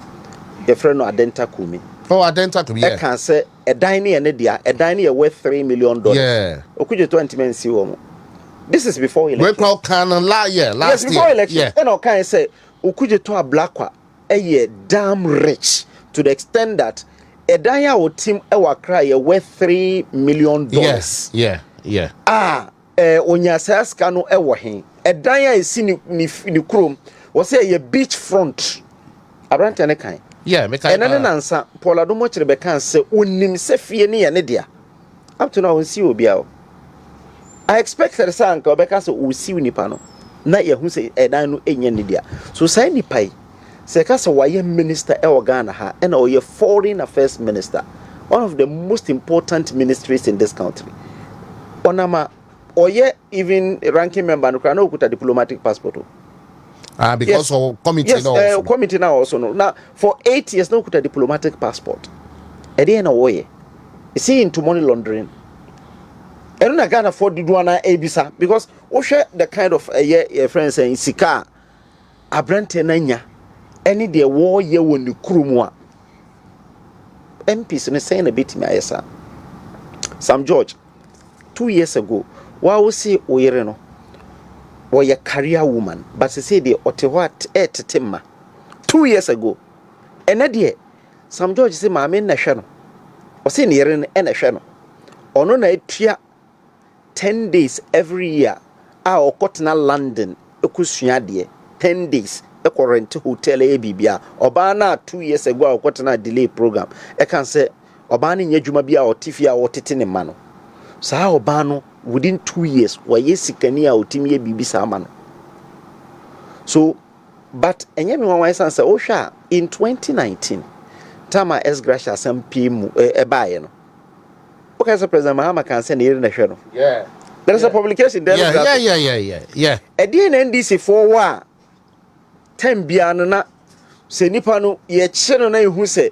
Your friend no Adenta Kumi. Oh, identical. I Yeah. can say a dining and a dining worth $3 million. Yeah. Okuje 20 men see woman. This is before We election. crowd can last year. Yes, before election. Yeah. And I can say Okuje to a black one. Damn rich to the extent that a diner or team ewa cry worth $3 million. Yes. Yeah. Onya saska no ewo hen. A diner is seen ni chrome. Was say a beach front. Abrante ne kan. Yeah, make And then answer Paula do much Rebecca say unim se fie ne ya ne dia. Up to now we see obi a. I expect that say anka Rebecca say we see nipa no. Na ye hu say edan no enya ne dia. So say nipa yi say ka say waye minister e Ghana ha and oye foreign affairs minister. One of the most important ministries in this country. Onama oye even ranking member no kana okuta diplomatic passport. Because of committee. Yes, committee now also no. Now for 8 years no kuta diplomatic passport. Ede na woye. You see into money laundering. And na Ghana for the do na ebisa because we share the kind of friends saying sika abrante nanya any de war ye woni kurumu a MPs no saying a bit me ayesa. Sam George 2 years ago wa wo see oyere no was a career woman, but she said the Ottawa Timma 2 years ago. And that some George say, my men national or say near an national or no night 10 days every year. Our Cotton London, a cushion 10 days, a current hotel ABBA, Obana 2 years ago, or Cotton delay program. I can say Obani Yajumabia or Tifia or Titin Mano. So Obano within 2 years why yesikania otimi bibi samano. So but enyemi wan wan say osha in 2019 tama S Gracia SMP mu ebaye no. Okay, so President Mahama can send here na hwe no. Yeah. There is a publication there. Yeah. E dey na NDC for wa 10 bia no na se nipa no ye kye no na ehu se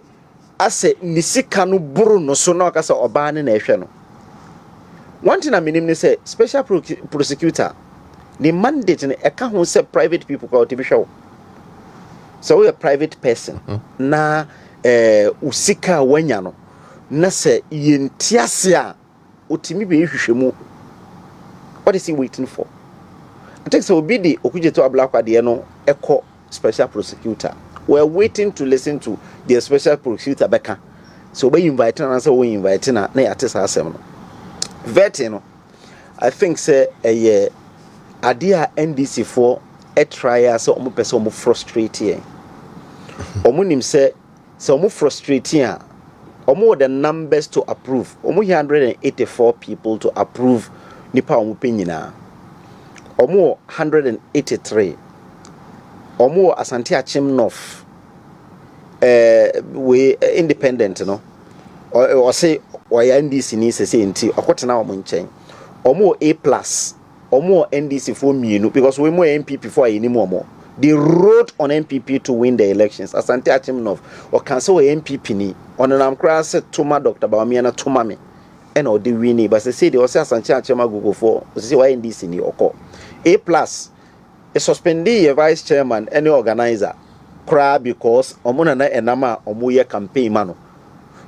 ase nisika no buru no so na okasa oba ne na ehwe no. One thing I mean say special prosecutor the mandate in a can say private people called TV show. So we a private person na usika wanya no na say yentiasia otimi be hwehwemu. What is he waiting for? I think so be the okuje to ablakwa de no eko special prosecutor. We are waiting to listen to the special prosecutor beka. So we invite na say we invite na yatesa asem no. Vetting, I think say a year idea NDC for a trial so omo person omo frustrating. Omo nim say omo frustrating omo the numbers to approve. Omo 184 people to approve nipa omo penyina. Omo 183. Omo Asante Achim North we independent no. Or say NDC ni say nti okotena omo nchen omo A+ omo NDC for mienu because we more MPP for anymore more they wrote on MPP to win the elections Asante Achim North or cancel MPP ni onam kra say toma Dr. Bawumia na toma me and or they win but they say they also Asante Achim go for say why NDC ni oko A+ a suspendee vice chairman any organizer kra because omo na enama omo ye campaign mano.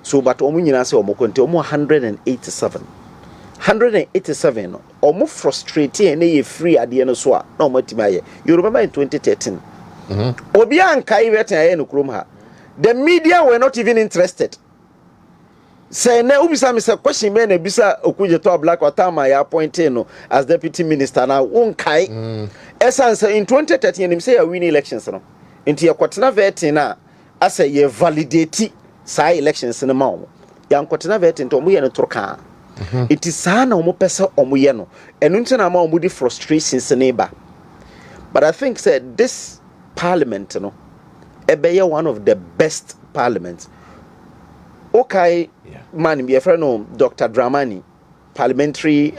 So but omu nyina say omo konte omo 187 omo frustrated na ye free ade no so a na omo timaye. You remember in 2013 obi anka iwete aye no krom ha the media were not even interested. Say na ubisa me say question me na bisa okuje to black watama ya appointed no as deputy minister na wonkai essence in 2013 him say a win elections no enti ye kwotena vete na asa ye validate sai elections in ma yankotena vet into omo ye no troka it is na omo pese omo ye no enu ntina ma omo di frustrations neighbor. But I think said this parliament no ebeye one of the best parliaments. Okay, man be a friend of Dr. Dramani parliamentary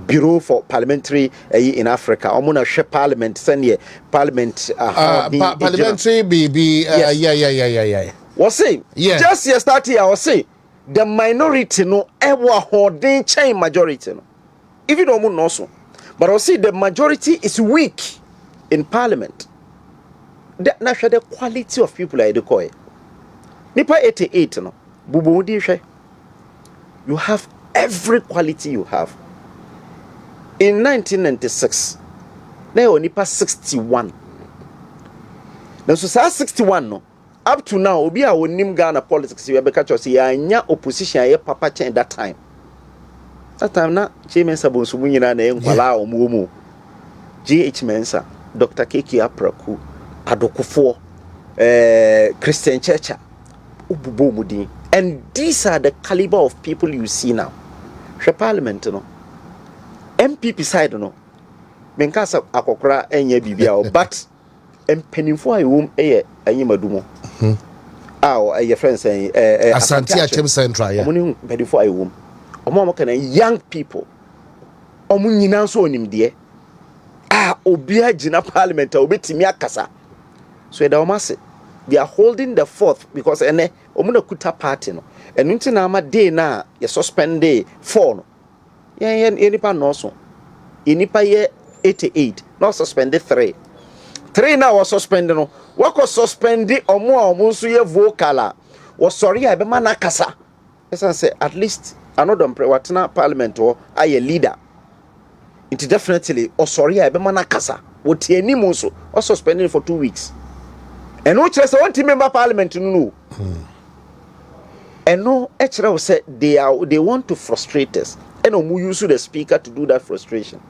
bureau for parliamentary in Africa. Omuna share parliament send parliament parliamentary BB yeah. Was say just yesterday I was say the minority no ever holding chain majority no. If you don't know so, but I see the majority is weak in parliament. That na the quality of people I declare. Nipa 88 no bubu di hwe. You have every quality you have. In 1996, there were nipa 61. Now so 61 no up to now obi a wonim Ghana politics we be catch us ya nya opposition ya papa chen that time. That time na Chairman Sabonsu munyina na enkwala omuomu. GH Mensa, Dr. Kenkye Apraku, Adokufo, Christian Churcher, Ububo Mudi. And these are the caliber of people you see now. She parliament no. MPP side no. Menkasa akokra enye bibia but empenifo ayum eye anyimadumo. Your friends say Asante Atem Central yeah. Omuni empenifo ayum. Omo kana young people. Omu nyina so onim de. Obia jina parliament obetimi akasa. So da omase they are holding the fourth because ene omuna kuta party no. And until na ama day na ye suspend day 4 no. Enipa no so. Enipa ye 88 no suspended 3 now was suspended no. What was suspended omo so ye vocal was sorry I be man akasa. Person say at least another watna parliament or aye leader. It definitely sorry I be man akasa. What enimu so or suspended for 2 weeks. And which is one team member parliament no. And no actually said they want to frustrate us. And we use the speaker to do that frustration.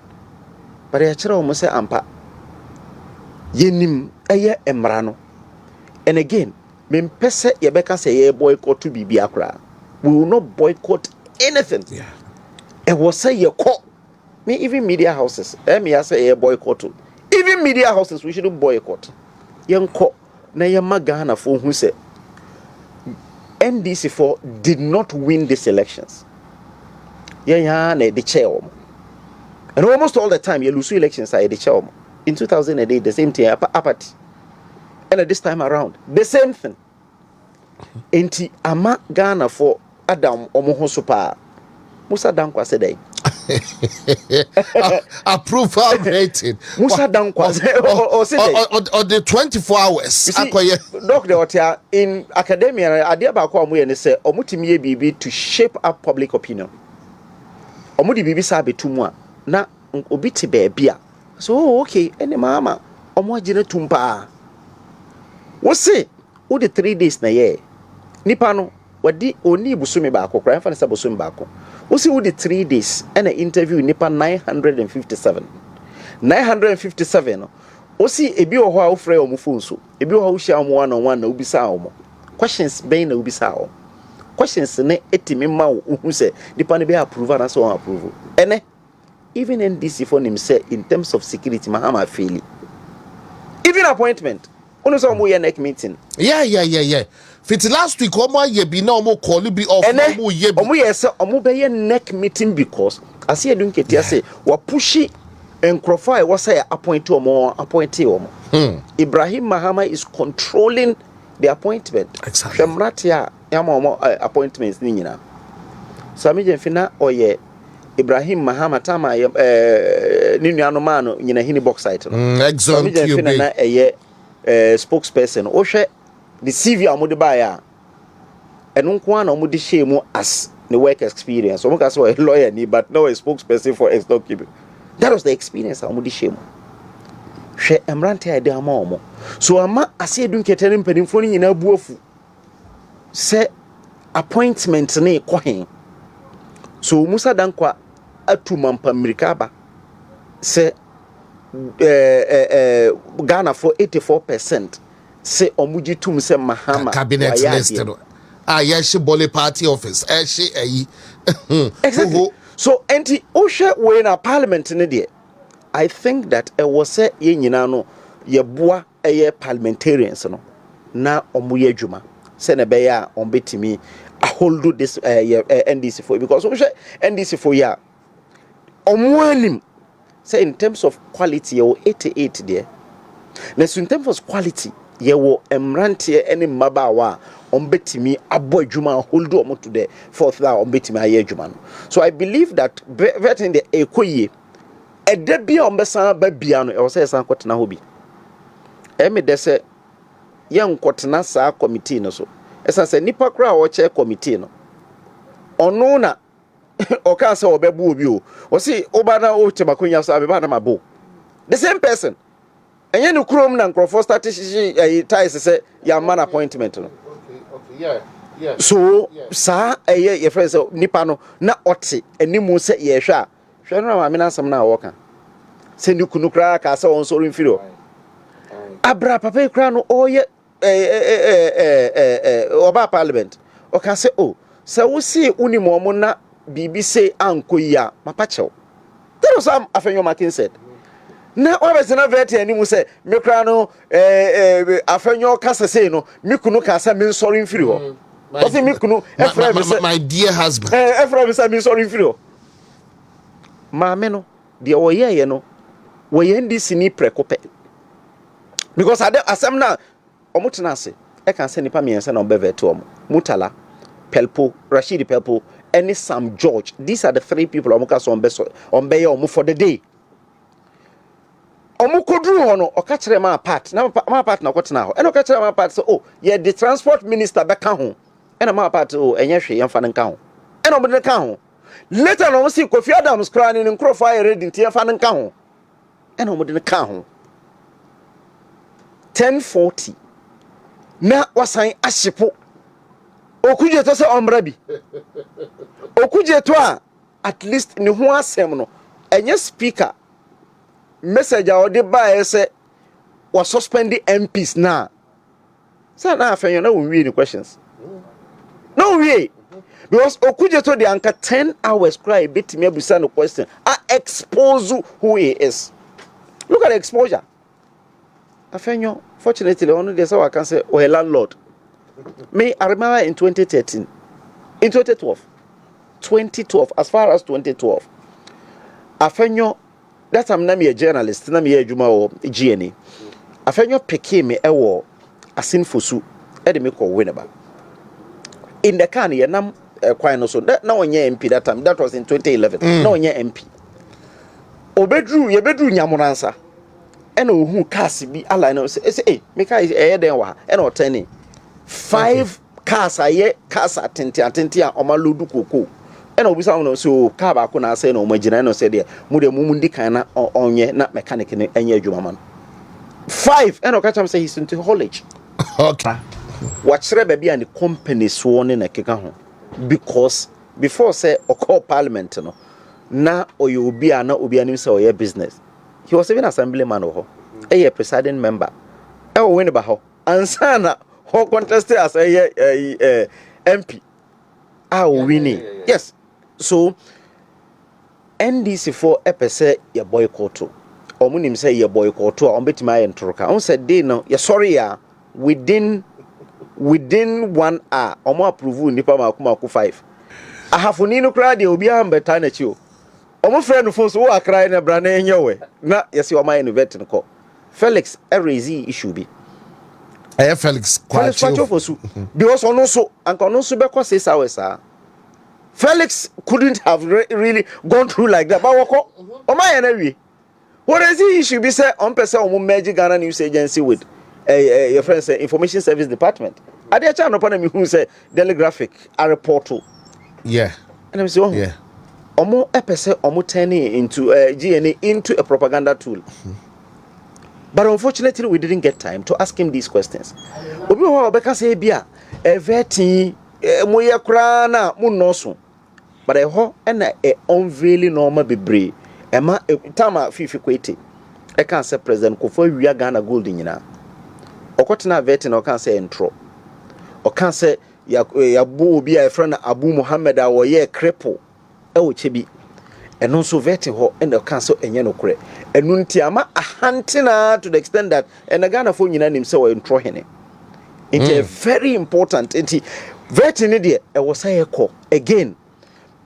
But actually almost say ampa yenim eye emrano. And again, mempese yebeka say ye boycott to bibi akra. We will not boycott anything. Yeah. And was say ye call me even media houses. Me say ye boycott. Even media houses we shouldn't boycott. Yen call na ye magana for who say NDC4 did not win these elections. The chair. And almost all the time, you lose elections at the chair. In 2008, the same thing, apathy. And at this time around, the same thing. Enti ama Ghana for Adam Omoho Super. Musa Dankwa said approval rating. Musa Dankwa or the 24 hours. Doctor, in academia, Adia Bakwa Muye say, Omutimi BB to shape up public opinion. Omudi BB sabe tumwa na obiti bebia. So okay, any mama, omo jine tumpa. What say? Who the 3 days na ye? Nipano, wadi oni busumi bako, cry for the busumi bako. What see who the 3 days and an interview nipa 957. 957. What see a bio how free or mufunso, a bio how shall 1-on-1 no bisao. Questions bane no bisao. Questions ne etimima who say nipa be approval and so on approval. Ene even NDC for him say in terms of security Mahama faili. Even appointment. Ono so mo ye neck meeting. Yeah. Fit last week omo ye bi na omo call bi off omo ye bi. Omo ye say omo be ye neck meeting because as ye dun ketia say wa pushi enkrofo e was say appoint omo. Ibrahim Mahama is controlling the appointment. Exactly. Shemratia yama appointments ni nyina. So me je fina oye Ibrahim Mahama tama ni nuano mano nyina hini box site no. Exxon me je fina na eye spokesperson o hwe the CV amode baya eno nko ana omode share as the work experience. So because a lawyer ni but no a spokesperson for ex-document. That was the experience amode share mu. Hwe emrante ade ama omo. So ama ase dun ketere mpanimfo ni nyina buofu. Se appointment na ekohen. So Musa Dankwa atumampa Amerikaba se Ghana for 84% say omuji tum se Mahama cabinet list yes Bole party office exactly. So enti ohwe we na parliament ne de I think that it was say ye nyina no ye boa parliamentarians no na omuye adwuma se na be ya on betimi I hold this NDC for because NDC for ya omwanim say in terms of quality you 88 there. Now so in terms of quality you wo emrantie any mabawa ombetimi abo adwuma hold omo to the fourth that ombetimi aye adwuma. So I believe that vetting the ekoye ede bia ombesan ba bia no e wo say san kwotena ho bi. Emi de say yan kwotena sa committee no so. Esa say nipa kra wo chair committee no. Ono na oka say obebu obi o. O say obana o temakonya so abeba na mabo. The same person. Enye no krom na nkrofo start ties say ya man appointment no. Yeah. So sa your friend say nipa no na ote animu say ye hwa. Hwa no ma me na asem na wo ka. Say ni kunu kra ka say on so mfiro. Abra papa kra no oye oba parliament. O ka say oh, say wo see uni mo na bibi say anko ya mapachew. That was Afenyo Martin said. Na obese na vete ani mu say me kra no Afenyo kasa say no me kunu kasa me sorry mfiri ho. O say me kunu my dear husband. Efra me say me sorry mfiri ho. Ma me no de oye no wo ye ndisi ni prekope. Because asem na omutena ase e kan say nipa miense na obevete omo. Mutala, Pelpo, Rashidi Pelpo, and Sam George. These are the three people omuka so ombe omu for the day. Omu kodru hono okachire ma apart na ma apart na kwotena ho eno okachire ma apart so oh ye the transport minister beka ho eno ma apart oh enye hwe yemfa nka ho eno omo de ka ho later no see Kofi Adams kra ni nkrofo aye ready ntie yemfa nka ho eno omo de ka ho 1040 na wasan ahyepo okuje to se omra bi okuje to a at least ni ho asem no enye speaker message or the buy say was suspending MPs now. So now Afenyo no we any questions. No way. Because okuje to the anka 10 hours cry bit me abusa no question. I expose who he is. Look at the exposure. Afenyo fortunately only there's how I can say oh a landlord. Me I remember in 2013. In 2012 as far as 2012. Afenyo that time na me a journalist na me adwuma o GNA Afenyo peke me ewo asinfosu e de me ko Winneba in the can ye nam kwan no so na onye MP that time that was in 2011 na onye MP obedru ye bedru nyamonansa e na ohu cars bi ala na say me kai e den wa e na otani 5 cars aye cars atenti a omalodu koko ena obisa no so car ba ko na say na omagina no say de mu de mu ndi kan na onye na mechanic ne anya adwuma man 5 ena ka cham say he's into college Okay. Wachire baby and the company so ne na keka ho because before say call parliament no na obi ana obi anim say oya business he was even assemblyman ho a presiding member e wo win ba ho ansa na ho contested as a MP winning. Yes. So NDC for epese ye boycott. Omunim say ye boycott o betima ye ntroka. On said dey no ye sorry ya within 1 hour omo approve nipa maku 5. Ahafuni no kra de obi am beta na chi o. Omo frɛ no phone so wo akra na bra na enye we. Na ye se omo innovate nko. Felix Erezi issue bi. Felix Kwacho Fosu because ono so be ko 6 hours Felix couldn't have really gone through like that but wako o my na wi what is the issue be say on person o merge Ghana News Agency with your friends Information Service Department ade cha no pa na me hu say Telegraphic a report yeah and I say oh yeah omo epese omo turning into GNA into a propaganda tool. But unfortunately, we didn't get time to ask him these questions. Obi ho obeka say bia everything moye kra na munoso. But ho na unveiling normal bebre. Ema tama fifi kwete. E kan say president Kofo Wia Ghana gold nyina. Okotena vetting o kan say intro. O kan say ya bu obi a friend Abu Muhammad a wo ye cripple. E wo chebi. Eno so vetting ho and o kan so enye no kre. Enunti ama ahantina to the extent that Ghana for nyina nim say we intro hene. It's very important. vetting it I was say echo again.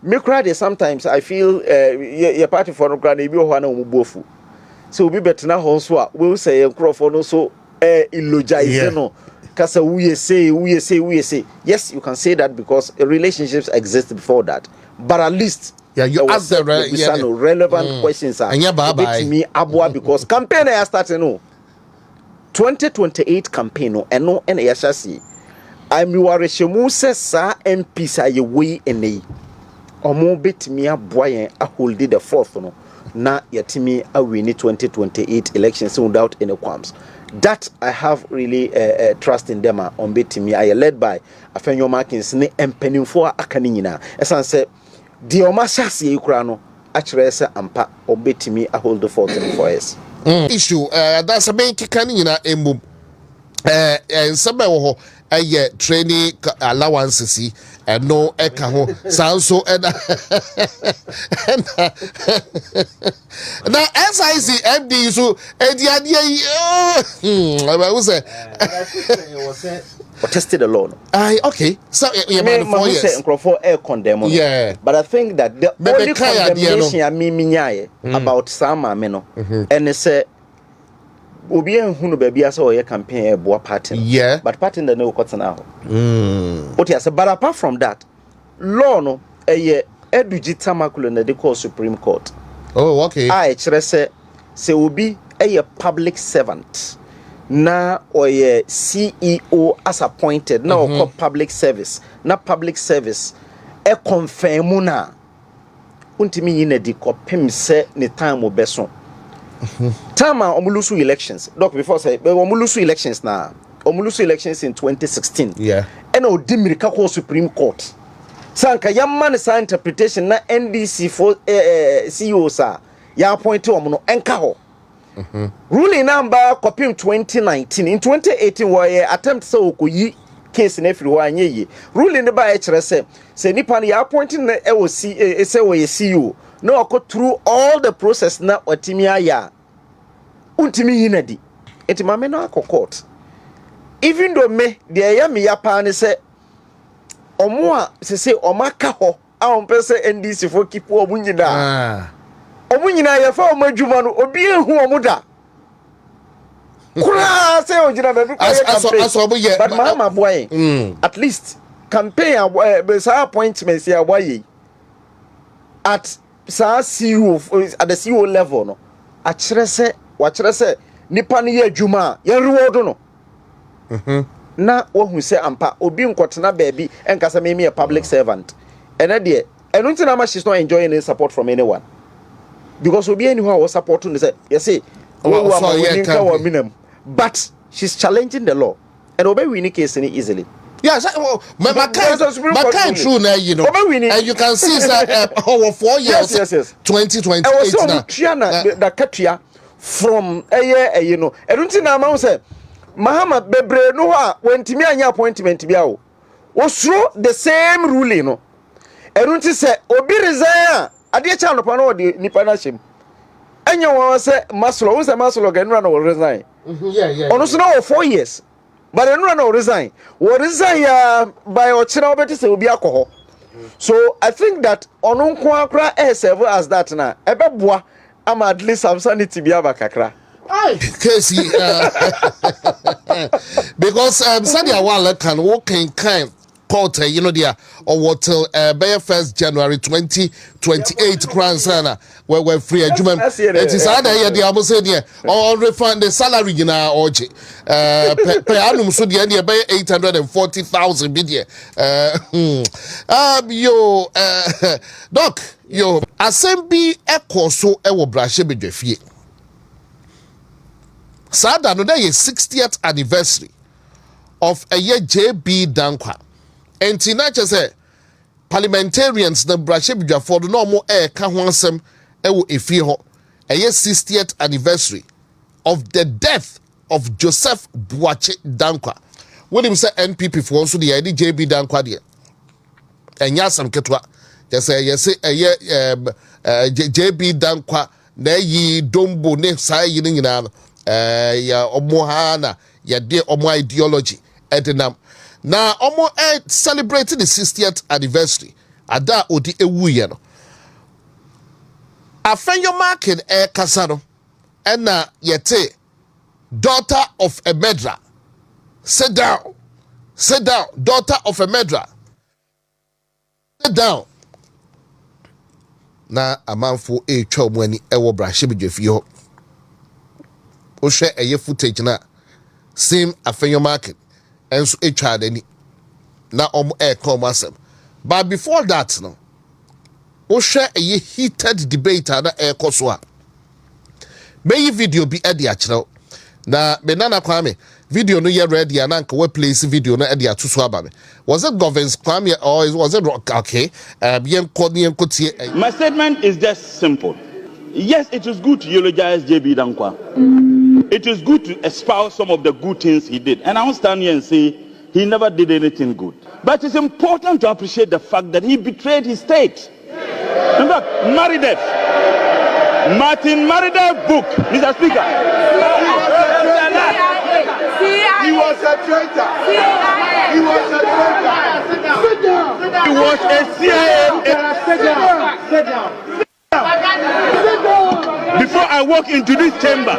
Me cry sometimes I feel your party for no grant be one bofu. So we better now also will say Crawford also illogize no. Cause we say. Yes, you can say that because relationships exist before that. But at least you ask the relevant questions are me abwa because campaign I started no 2028 campaign no and no and yashasi. I'm you are shemu se sa MP sa ye we ene. Omo betimi abwa yen a hold the fourth no na yetimi a win 2028 elections without any qualms. That I have really trust in them on betimi. I led by Afenyo Markins ne empenin for akani nyina. Esan say the omashasi ekura no actually say ampa obetimi a hold the fort in 4 years. Issue that's a main kikani nyina emum and some ho training allowances and no eka ho sound so and now SIC MD so I was say tested the law. Okay, so yeah, man, 4 years for air condemn. Yeah, but I think that the only condemnation I mean about Sama Meno and they say Obi hunu baby as or campaign boa party. Yeah. But party the no cut now. Okay, so but apart from that, law no edugita makulu na they call Supreme Court. Oh, okay. I say Obi a public servant. Na or CEO as appointed na or public service. Na public service confirm na untimi yine di kopem se ne time obeso. Tama omulusu elections. Doc before say omulusu elections na. Omulusu elections in 2016. Yeah. And Odimirika ko Supreme Court. Sanka yamma sa interpretation na NDC for CEO sa ya appoint omo enka ho. Ruling number copy 2019 in 2018 were attempt so okoyi case na everywhere anye yi. Ruling the by say nipa na ya appointing na e say we CEO. No, go through all the process na otimi aya. Untimi hinadi. Eti mame no court. Even though me the aya me ya pa ne say omo a se omaka ho a ompe se NDC for keep omo nyina. Omo nyina ya fa omo adwuma no obi ehu omo da. Kura say ojina be campaign. But mama boy at least campaign appointments ya boy at CEO at the CEO level no a chere se nipa ne ye adwuma ye reward no na wohu se ampa obi nkotena baby enkasa me a public servant ene de eno ntina ma she's not enjoying any support from anyone because obi anyhow was supporting say you see but she's challenging the law and obey win case easily. Yes, my kind true now, you know. And you can see that over 4 years, yes. 2028 now. The Katia from a year, you know. I don't think I'm say, Mahama Bebre Noah when Timia appointment biao was through the same ruling. No, I don't say Obi resign. I dear child upon all the Nipanashim. And you want to say Maslow was a Maslow can run or resign. Yeah. Almost now 4 years. But I don't know resign. What resign by Ochina better say will be alcohol. So I think that onon kwa serve as that na. Ebeboa am at least some sanity be abakakra. Casey, because Sadia Wala can walk in kind quarter, you know, there or what till by 1st January 2028 grand sana where we're free adjustment. It is other year the almost said yeah or refund the salary in our orgy per annum so the end by 840,000 bid doc yo assembly echo so e wo brashe bedwafie sada no day 60th anniversary of a year JB Dankwa. And Tinacha say parliamentarians the brashe bidwafo no mo ka ho asem e wo efie ho a year 60th anniversary of the death of Joseph Boache Dankwa. When him say NPP for so the JB Dankwa there. Enya sam ketwa. Just say yes JB Dankwa na yi dombo ne sai yi nyina ya omo ha na ya de omo ideology edenam na omo celebrating the 60th anniversary ada odi ewuye no afenyo market kasa no na yete daughter of a medra sit down daughter of a medra sit down na amanfo etwa omani ewo brahye bedwafie ho o hwe eye footage na same afenyo market enso etwa dani na come asem but before that no o hwe eye heated debate na koso a meyi video bi e de akireo na benana kwame video no ye ready and anka we place video no e de atoso aba me was it governs kwame or was it okay my statement is just simple. Yes, it is good to eulogize JB Dankwa. It is good to espouse some of the good things he did, and I won't stand here and say he never did anything good, but it's important to appreciate the fact that he betrayed his state. In fact, Martin Maridev book, Mr. Speaker. He was a traitor. He was a traitor. Sit down. He was a CIA. Sit down. Before I walk into this chamber,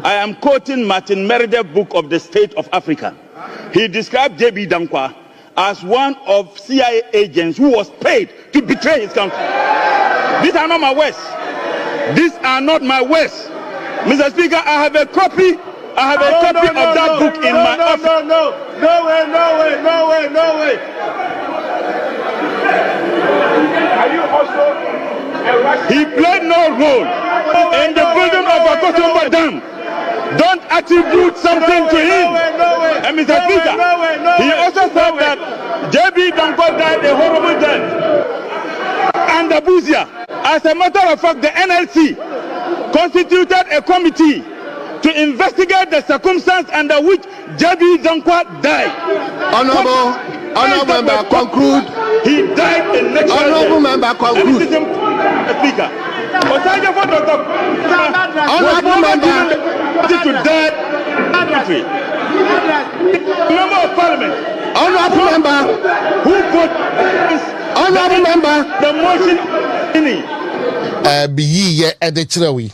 I am quoting Martin Meredith's book of the State of Africa. He described J.B. Dankwa as one of CIA agents who was paid to betray his country. These are not my words. These are not my words. Mr. Speaker, I have a copy. Of that book in my office. No way. Are you also a Russian? He played no role in the building of a Kotomba Dam. Don't attribute something to him. And Mr. Speaker, he also said that J.B. Dankwa died a horrible death. And Abuja, as a matter of fact, the NLC constituted a committee to investigate the circumstance under which J.B. Dankwa died. Honorable member, conclude. He died in natural death. Honorable member, conclude. Speaker. Honorable member. To dead country. Member of Parliament. Honorable member. Who put Honorable member. the motion in it? Biyi ye edechrewi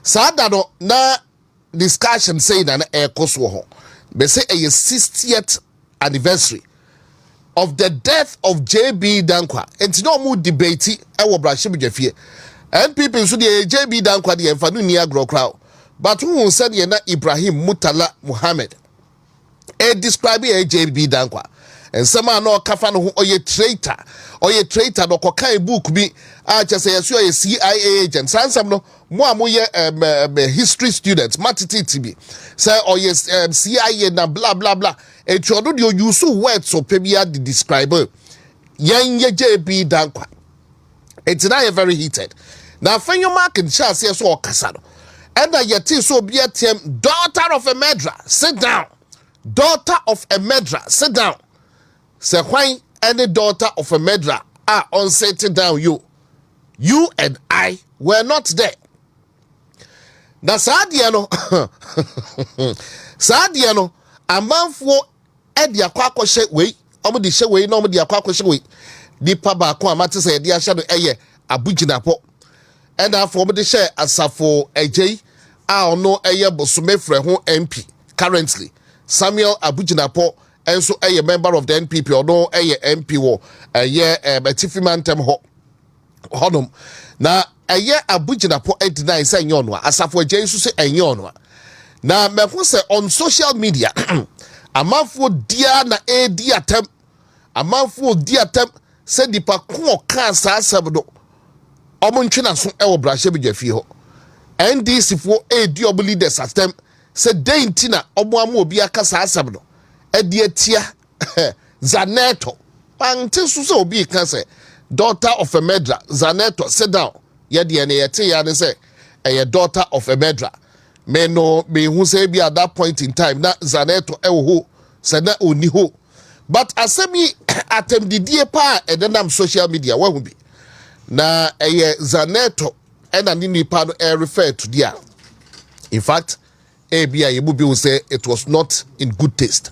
sada no na discussion say na ekoso ho be say a 60th anniversary of the death of JB Dankwa enti no mu debate e wo brahye bedwafie NPP nso de JB Dankwa de emfa no ni agro crowd but who said ye na Ibrahim Mutala Muhammad describe a JB Dankwa and some are no kafa no oye traitor no kokan book bi a chese yeso ye CIA agent sansam no mo amoye history students matiti bi say oye CIA na blah blah blah e chodo de use words so pebia de describe yen ye JB Dankwa it's now very heated now fenyo mark and chance yes so kasa no and yeti so be a term daughter of a medra sit down daughter of a medra sit down. Say why any daughter of a medra are on sitting down you and I were not there. Na Sadiano a man for Eddie Aquaco shake way, Omadi Shaway, nobody Aquaco shaway. The Paba Quamata said, Dear Shadow Aye, a Bujinapo. And I formed the share as a for AJ, I know Aye Bosumefre home MP currently. Samuel Abujinapo. And so a member of the NPP or no a MP wo a year Tiffy Mantem honum. Now a year Abujina po 89 say yonwa as for Jesus say yonwa. Now me say on social media a man for dear na a dear temp a man for dear temp said the pakun cancer sabdo omuntwina so e wo brahye bedwafie ho NDC for a diobly leaders attempt said daintina omoamu obi aka sa asabdo Edietia Zaneto. Pantisu so be can say daughter of a medra. Zaneto sit down. Yediane say a daughter of a medra. Me no me who say be at that point in time na Zaneto ewo said na uniho. But asemi atem didie pa and then I'm social media where will be. Na a Zaneto and an nipa no refer to there. In fact, ABI will say it was not in good taste.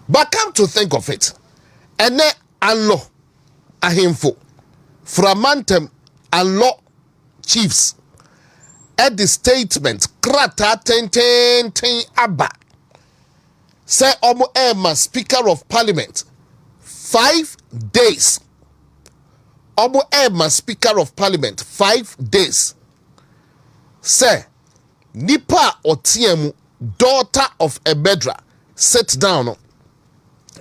But come to think of it, and then allo ahemfo framantem allo chiefs at the statement krata ten abba say omo ema speaker of parliament 5 days. Omo ema speaker of parliament 5 days. Say nipa otiemu daughter of a bedra sit down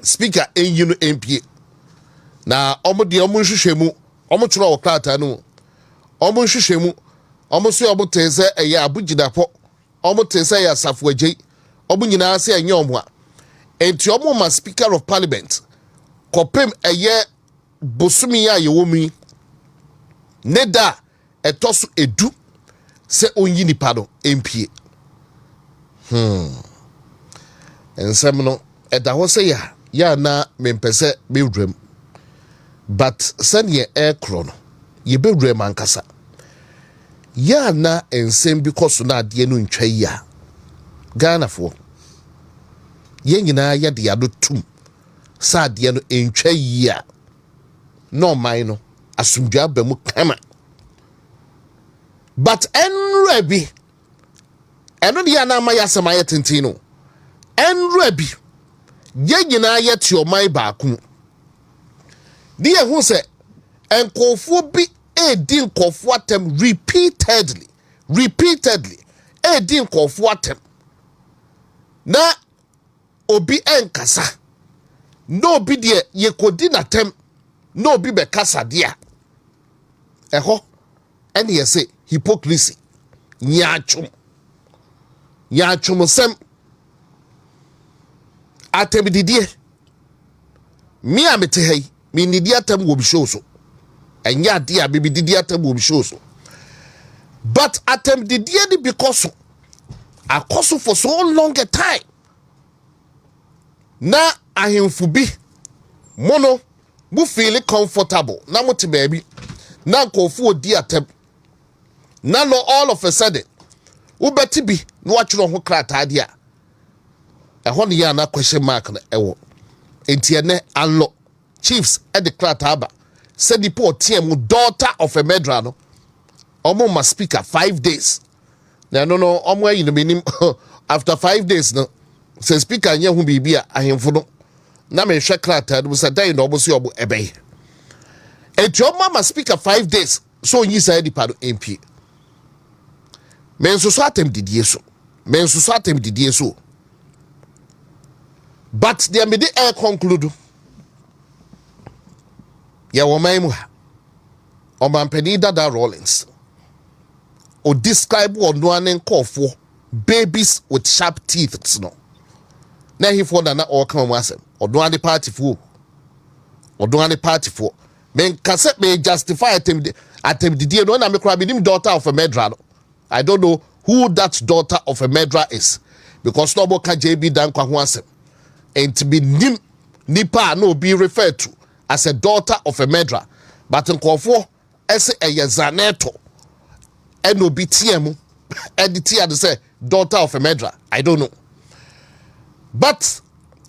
speaker enyinu MP na omo de omo nhwehwemu omo chiro okrata no omo nhwehwemu omo so omo teze eye abugidapo omo teze ya safuagye omo nyina se enye omo a enti omo ma speaker of parliament kopem eye bosumi ya yewomi neda etoso edu se onyi nipa do MP ensem no eda ho se ya na mempese bewdrem but sanye aircron ye bewdrem ankasa ya na ensem because na ade no ntwa yi a Ghana fo ye nyina ya de ado tum sa ade no ntwa yi a no man no asumdwa ba mu kama but enra bi eno de na ma ya sema ye tintin no enra bi ye nyina ye ti o man ba ku di ye hu se enkofo bi edi nkofo atem repeatedly edi nkofo atem na obi enkasa no obi de ye kodi na tem no obi be kasa dia eho ene ye say hypocrisy nyachum sem atem didie mi amete hey mi nidi atem wo bi show so enya dia bibi didi atem wo bi show so but atem didie ni because akoso for so long a time na ahemfu bi mono mu feel comfortable na muti baby na kofu odi atem na no all of a sudden ubeti bi no atwero ho krata dia ehon ya na question mark na ewo enti ene allo chiefs at the krata aba said the poor TM daughter of a medra no omo ma speaker 5 days na no omo ayi no minim after 5 days no say speaker nya hu bibia ahemfo no na me hwe krata no say dan no obo so obo ebe enti omo ma speaker 5 days so onyi say di pado MP men so atem didie so but they made the conclude ya woman mu ha omampani Dada Rawlings o describe ono anen kofo babies with sharp teeth no na he for na all come asem odo ane party for men kase me justify atem didie no na me kra binim daughter of a medra no I don't know who that daughter of a medra is because no ka JB dan kwa ho asem and to be nipa no be referred to as a daughter of a medra but nkofo ese eyezaneto and obi tiemu editi ad say daughter of a medra I don't know but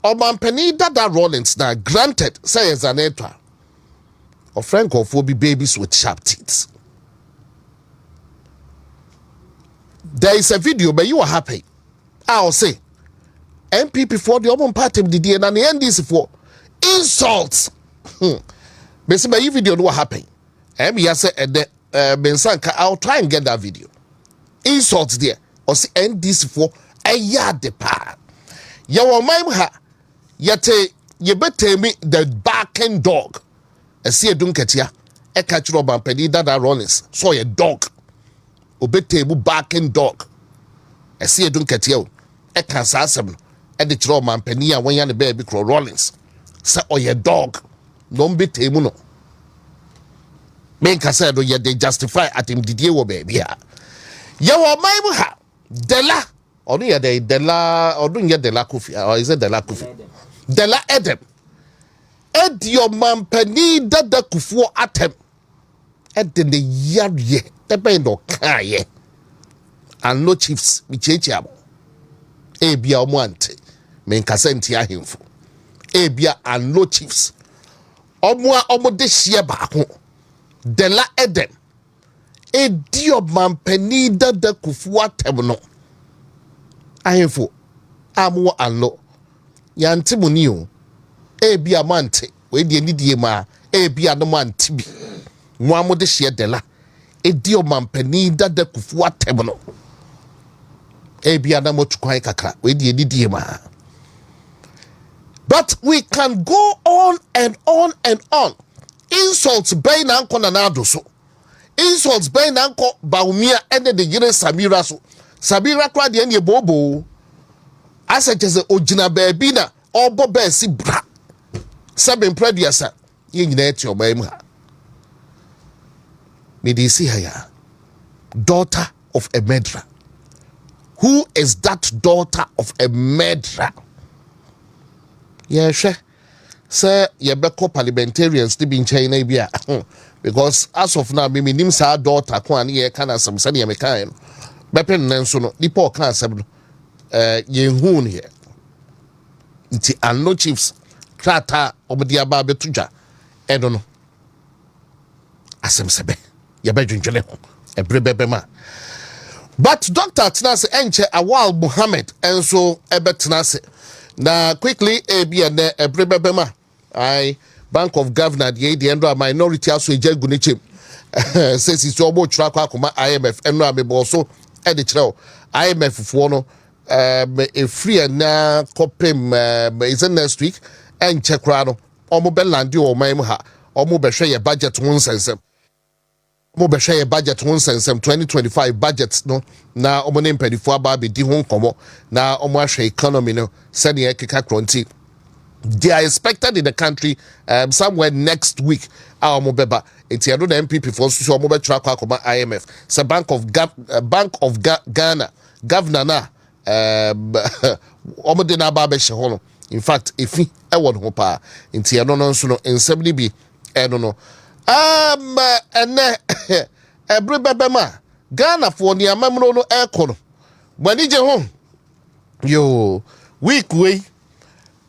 omampani Dada Rawlings na granted say eyezaneto of frankofo be babies with sharp teeth. There is a video but you are happy I'll say MPP for the open party did and the NDC for insults. Basically, my video no happen. I'll try and get that video. Insults there. Or see NDC for a yard de pa. Yawa ha yate ye better me the barking dog. I see a dunketia. A catch Robin Penny Dada Rawlings. So a dog. Obetable barking dog. I see a dunketia. A cancer. And the trauma and penny and when you're the baby crow Rawlings. Say, oh, your dog. Don't be temuno. Make a said, oh, yeah, they justify at him, did you, baby? You are my ha. Della. Or near the Della, or doing the La Kufi, or is it the La Kufi? Della Edem. Ed your man penny Dada Kufu atem. ɛde ne yareɛ ɛbɛn no kaayɛ and no chiefs bikyekyeabo ebia ɔmo ante menkasa nti ahemfo ebia and no chiefs ɔmo a ɔmo de hyɛ baako Dela Eden edi ɔmampani dada kufu atem no ahemfo amwo anlo yante muni o ebia mante we die nidie ma ebia no mante bi mo amode hye dela edi omampani dada kufu atem no ebia na motukwan kakra we die nidie ma. But we can go on and on and on. Insults bay na anko na nado so. Insults bay na anko baumia ende de yire Samira so. Samira kwa de ene bobo. Asa chese ojina baabi na obo ba si bra. Sabe mpradiasa ye nyina eti oba mu ha. Medisi haya. Daughter of a murderer. Who is that daughter of a murderer? Yeah, sir, you better parliamentarians to be in China, because as of now, me name's our daughter, Kwan, ye can some sunny American. Beppen Nansono, the poor cancer, ye hoon here. Nti and no chiefs, Krata, Obadia Babe Tuja, I don't know. Asem Sebe, ye bedroom Jaleho, a brebema. But Dr. Tnase Enche Awal Muhammad, and so Ebet Tnase. Now quickly ebi and ebrebebema I Bank of Governor the end of minority also ejel gunichim says it's obo track akoma IMF enro amebo so e de kire IMF fo no a free na kopem is next week and check no omo be landi o man ha omo be hwe ye budget won sensem mo be hwe ye budget won sensem 2025 budget no na omo ne mpadifo aba be di ho nkomo na omo ahwe economy no said the Kika Kronti. They are expected in the country somewhere next week. Our Mobeba, it's the MPP for so mobile track IMF. It's a Bank of Ghana, Governor na Omodena Babe Shahono. In fact, if he won hopa in Tiano Suno in 70B, I don't know. And every Babema Ghana for near Mamrono Aircon. When did you home? Yo. Week way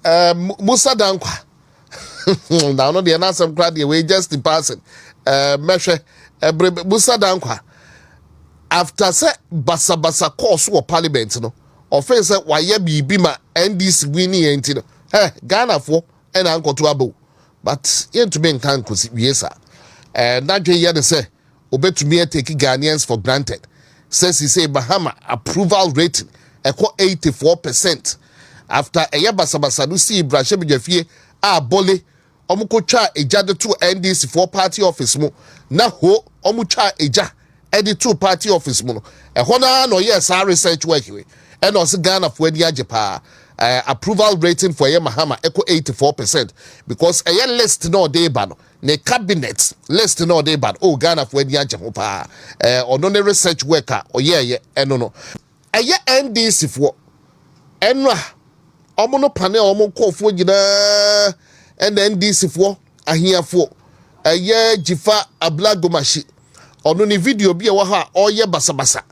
Musa Dankwa now no the answer crowd the way just the person measure Musa Dankwa after say basa course or parliament no offense why ye be ma NDC winning enti no Ghana for and uncle to abo but yen to be can kusi yes that day ye say obet to me take Ghanaians for granted says he say Bahama approval rating equal 84%. After a yabasa no see Brashe Bejafie bole omukotwa eja de to NDC for party office mu na ho omutwa eja edi to party office mu no ehona no yes our research work we and also Ghana for edi ajepa approval rating for Mahama equal 84% because a list no dey ba no ne cabinet list no dey ba oh Ghana for edi ajepa ono ne research worker oye eno no eye NDC for enra omo no pane omo kofo gina and NDC for ahiafo eye jifa ablagomashi ono ni video bi e wo ha oye basabasa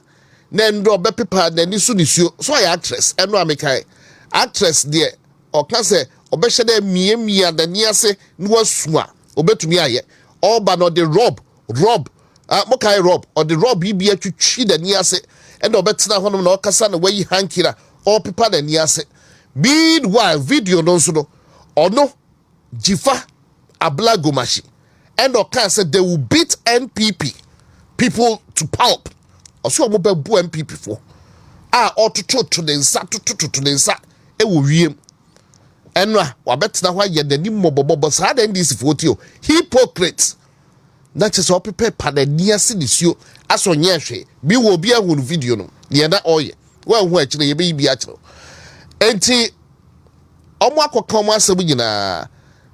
na ndo be pepa na ni so so ya actress eno amekai actress there o ka se obehye da miemia da ni ase ni wasua obetumi aye oba no the rob mokai rob or the rob bi atwitwi da ni ase and obetena honom na okasa na wayi hankira or pepa da ni ase. Meanwhile, video no so no ono jifa ablagomashi and oka said they will beat NPP people to pulp. Also mo be bu NPP for to the nsa to the nsa e wo wiem enra wabetena hwa ye dani mobobobo sa da ndisi fotio hypocrites that is all prepare padania sinisuo aso nye hwe bi wo bi ahunu video no ye na oye wa hu a kire ye be bi a kire enti omo akoka omo asabu nyina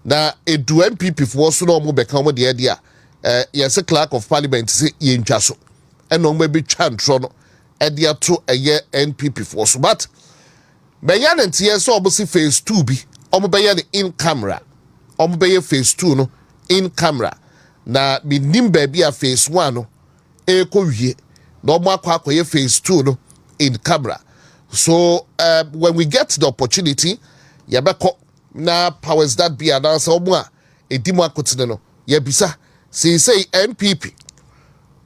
na edu MPP for so na omo beka omo de dia yes clerk of parliament say ye ntwa so eno omo be twa ntro no e dia to eye NPP for so but beya nti yes omo si phase 2 bi omo beya the in camera omo beya phase 2 no in camera na minim baby a phase 1 no eko wie no mo akwa phase 2 no in camera. So when we get the opportunity yabeko na powers that be announce omo a edimu akotene no yabisa say NPP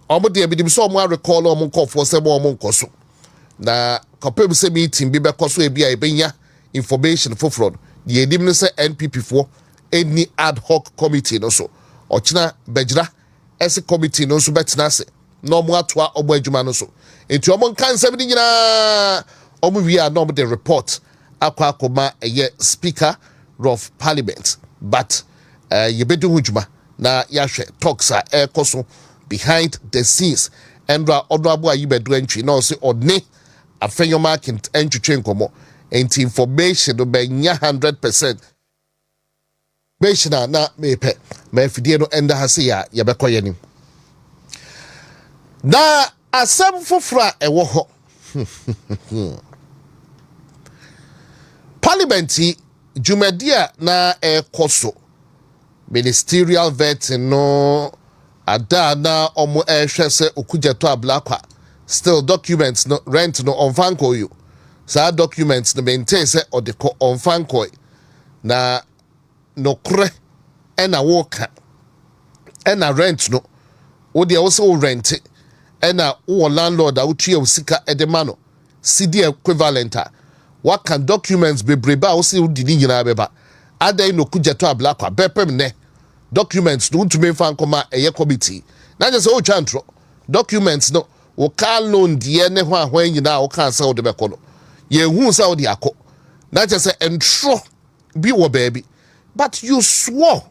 omo de ebidim so omo recall omo nkofo se omo nkoso na kopem se meeting bi bekoso ebi a ebenya information for fraud the edim no say NPP for any ad hoc committee no so ochina bejira ese committee no so betina se no omo atoa omo adwuma no so enti omo nkan se bi nyina omo wi a no the report akwa speaker of parliament but yebedu hujuma na yahwe talks are ekoso behind the scenes and honorable ayibedu entry no say odne afenyo market entry nkomo and information do be 100% beshina na mepe mafidie no enda hase ya yebekoye nim na asem fofora ewo ho Parliamentary Jumedia na ekoso ministerial vetting no ada na omo ehwese okujeto ablakwa still documents no rent no on fanko you sa documents no maintain se odeko on fanko na no kre ena woka ena rent no wo de wo se wo rent ena wo landlord a wo tue wo sika edemano CD equivalent what can documents be breba wo se wo di ni nyina beba adai no kujeto ablakwa bepem ne documents no Wuntumi fankoma eye committee na je se o twantro documents no wo ka loan die ne ho ahwan nyina wo ka sa wo de bekono ye hu sa wo de akọ na je se entro bi wo baby but you swore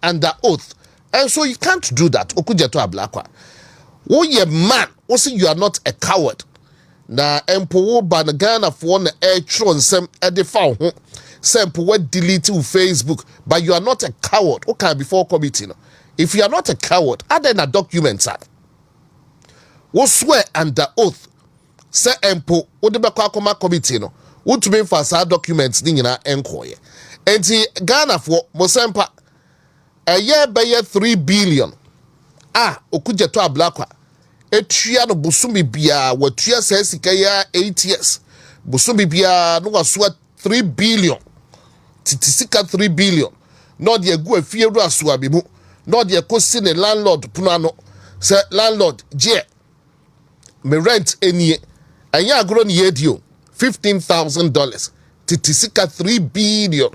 under oath and so you can't do that okujeto ablakwa wo ye man wo say you are not a coward na empo wo ba na Ghana for na tro nsem de fa ho sample what delete to Facebook but you are not a coward okay before committee no if you are not a coward other than documents are wo swear under oath say empo wo de be kwa akoma committee no Wuntumi fa sa documents ni nyina enkoye enti Ghana for mosempa eye be 3 billion okujeto ablakwa etua no busumi bia watua sa sika ya 8 years busumi bia no wasua 3 billion titisika 3 billion no de egu afie ru aso abimu no de ekosi ne landlord puno ano say landlord je me rent enie anya agro ne yedio $15,000 titisika 3 billion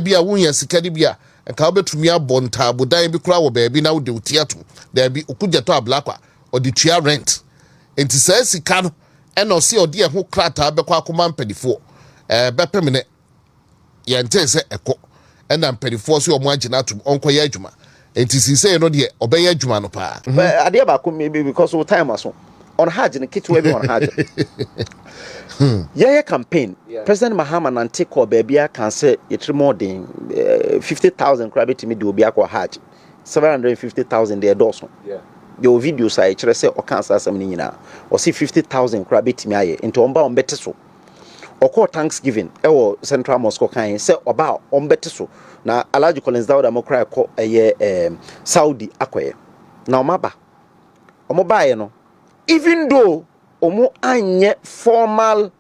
bia wunya sika di bia ka obetumi abonta abodan bi kura wo baabi na wo de utiato da bi okujeto ablakwa odi tua rent enti say sika no ena o se odi e ho krata bekwa akoma mpadifo bepemene yente se eko ena mpadifo so omo agina atum onkoye adwuma enti sise no de obeye adwuma no pa ade ba ko maybe because of time aso on hajj ne kitwe bi on hajj yeah campaign President Mahama nante ko baabia kan say yetri more than 50,000 krabeti me de obi akọ hajj 750,000 de doso your videos I kire say o kan asam ni nyina o see 50,000 krabeti me aye into omba ombete so okọ Thanksgiving ewo Central Mosque kan say oba ombete so na Alhaji Collins Dauda mokra ko eye Saudi akoye na omaba omoba no even though omo anye formal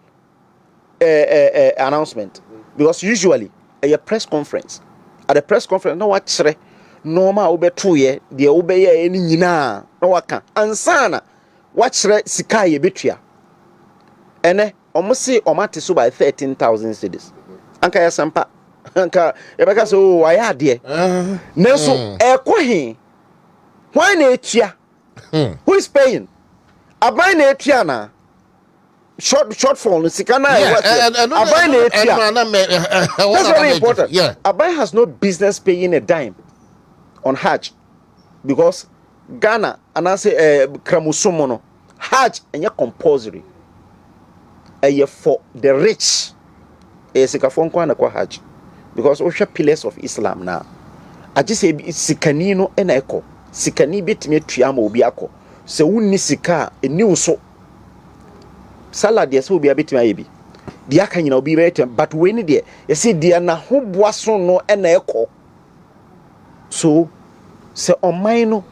announcement because usually a press conference at the press conference no what kire normal obeto ye de obeye eni nyina no waka ansana what kire sika ye betua ene omo se omate so by 13,000 cedis anka ya sampa anka yebeka so waya ade neso ekohi why na etua who is paying abai na etua na shortfall sikana abai na etua that's very important. Yeah, abai has no business paying a dime on hajj because Ghana and I say kramusomo no hajj enye compulsory for the rich sikafo nko na kwa hajj because we pillars of Islam now I just say sikani no ena eko sikani betime tua ma obi akọ se wunni sika eni uso salad yes obi abetime ayebi dia kan nyina obi betem but we ni de yesi dia na hoboa so no ena eko so se ɔman no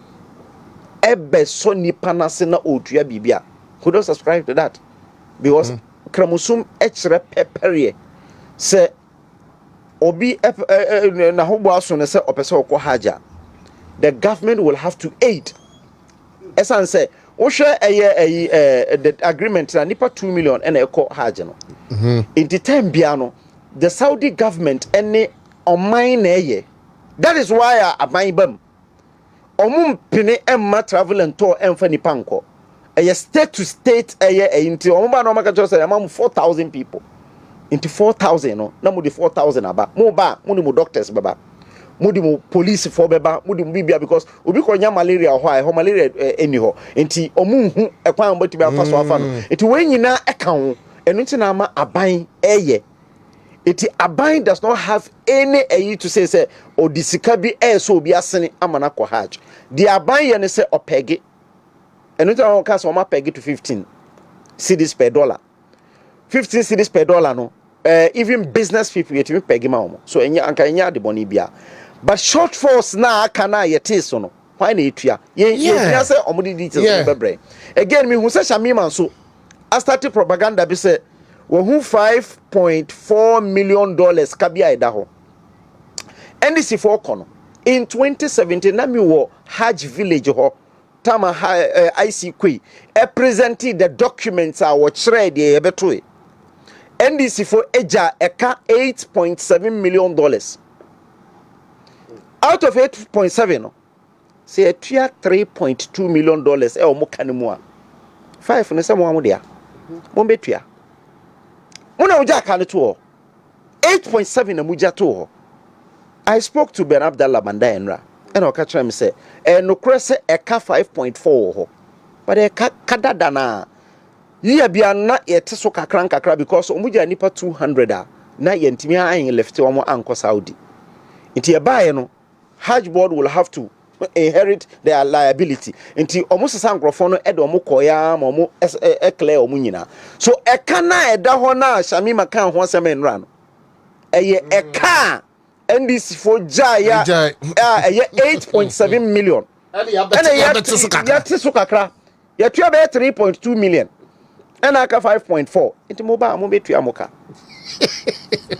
ebe so nipa na se na otua bibia who don't subscribe to that because kramusum ekere pepere se obi na hobo aso ne se opese okọ haja the government will have to aid esan say wohwe the agreement na nipa 2 million na ekọ haja no in the time bia no the Saudi government any ɔman na eye that is why aban bam omum pene emma travel and tour emfa nipa nko eye state to state eye into omba no maka say am 4,000 people into 4,000 no na mo de 4,000 aba mo ba mo ni mo doctors baba mo di mo police for baba mo di mo bibia because obi ko nya malaria ho malaria eni ho enti omu hu ekwan mboti be afa so afa no enti we nyina eka ho enu nti na ama aban eye iti aban does not have any ayi to say odisika bi so obi asene amana ko hajj the aban ye ne say opege enu nti na ka so ma pege to 15 cedis per dollar 15 cedis per dollar no even business people yet me pege ma omo so enya de boni bia but short force na aka na yete so no why na etua ye say omo di details bebre again me hu say Shamima so I started propaganda bi say who $5.4 million kabia edaho NDC for kono in 2017 na mi wo Hajj village ho tama IC Kwe presented the documents a wo kire de yebeto NDC for eja eka $8.7 million out of 8.7 no say etua $3.2 million e o mo kanemu a 5 ne se mo amode mo betua Muna uja kane to 8.7 na muja to I spoke to Ben Abdallah Mandaenra and o ka kire me say no krese eka 5.4 ho but eka kadada na yia bia na yete so kakra because omuja nipa 200 na yentimi an left omo anko Saudi nti e baaye no Hajj board will have to inherit their liability nti almost sankrofo no edo mo koya ma mo clear omo nyina so eka na eda ho na Shamima kan ho semenra no eye eka NDC for jaya eye 8.7 million and ya tisu kakra ya tua be 3.2 million and aka 5.4 nti mo ba mo betua moka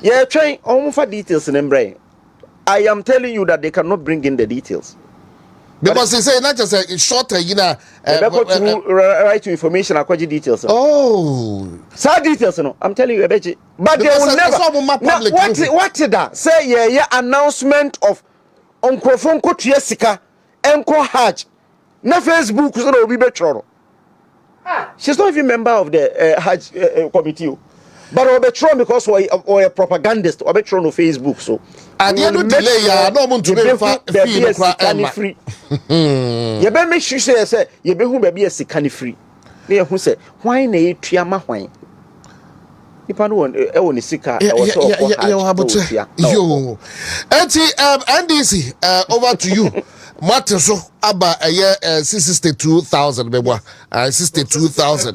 ya twen omo fa details in brain. I am telling you that they cannot bring in the details. Because they say not just a shorter, you know, right to information according details. Oh, sad details, no. I'm telling you, but they will never. What did that say? Yeah, announcement of Uncle Fonko Tiesika, Enko Hajj, na Facebook, so no be better. She's not even member of the Hajj committee. But Obetron because or a propagandist, Obetron on Facebook, so. And you don't delay, no one to be free. You better make sure say you be who be a sick free. They who say why na you triama why? Nipa no won sika yo. NDC over to you. Mateso aba 62,000 bebwa 62,000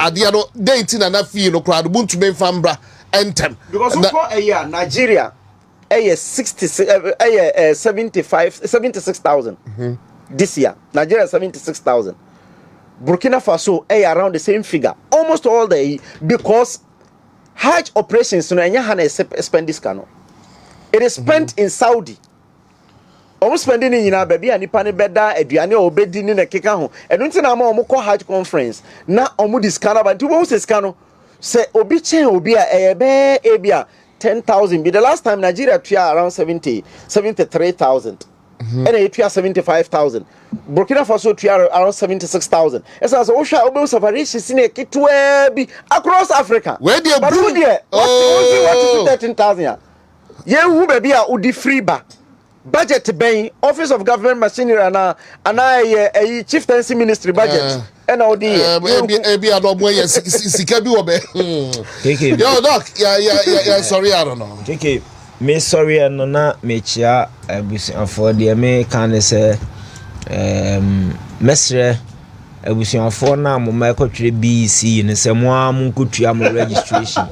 adiano date na fee no crowd Wuntumi fambra entem because for a year Nigeria 76,000 this year Nigeria 76,000 Burkina Faso around the same figure almost all the because Hajj operations no enya hana spend this cano it is spent in Saudi. Omo spending in na baby anipa ne beda aduane obedi ni na keka ho enu nti na ma omo ko Hajj conference na omo discount ba nti wo se scan se obi chen obi a ebe ebia 10,000 be the last time Nigeria tua around 73,000 and it tua 75,000 Burkina Faso tua around 76,000 esa so wo hwa obo separation sine kitwa bi across Africa where dey what is 13,000 ye hu baby a udi free ba budget ben office of government machinery and chieftaincy ministry budget and all the ebi adomo ye sika bi wo be yo doc yeah sorry I don't know okay me sorry no na me chia abusuafo de me kan say mesre abusuafo na mo ma ekotwere BC ne se mo am nkotua mo registration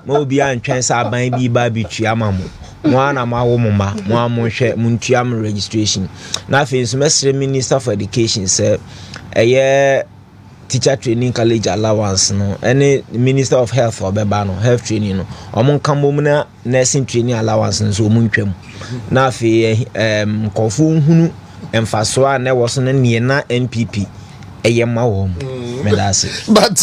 mo obi antwen sa aban bi ba bi tua ma mo Mwana ma wo mama mo amonhwe muntuam registration na fe nso mesre minister for education say teacher training college allowance no any minister of health obeba no health training no omon kamom na nursing training allowance no so muntwam na fe nkofo hunu emfaso a na woso ne na NPP ma wo medase but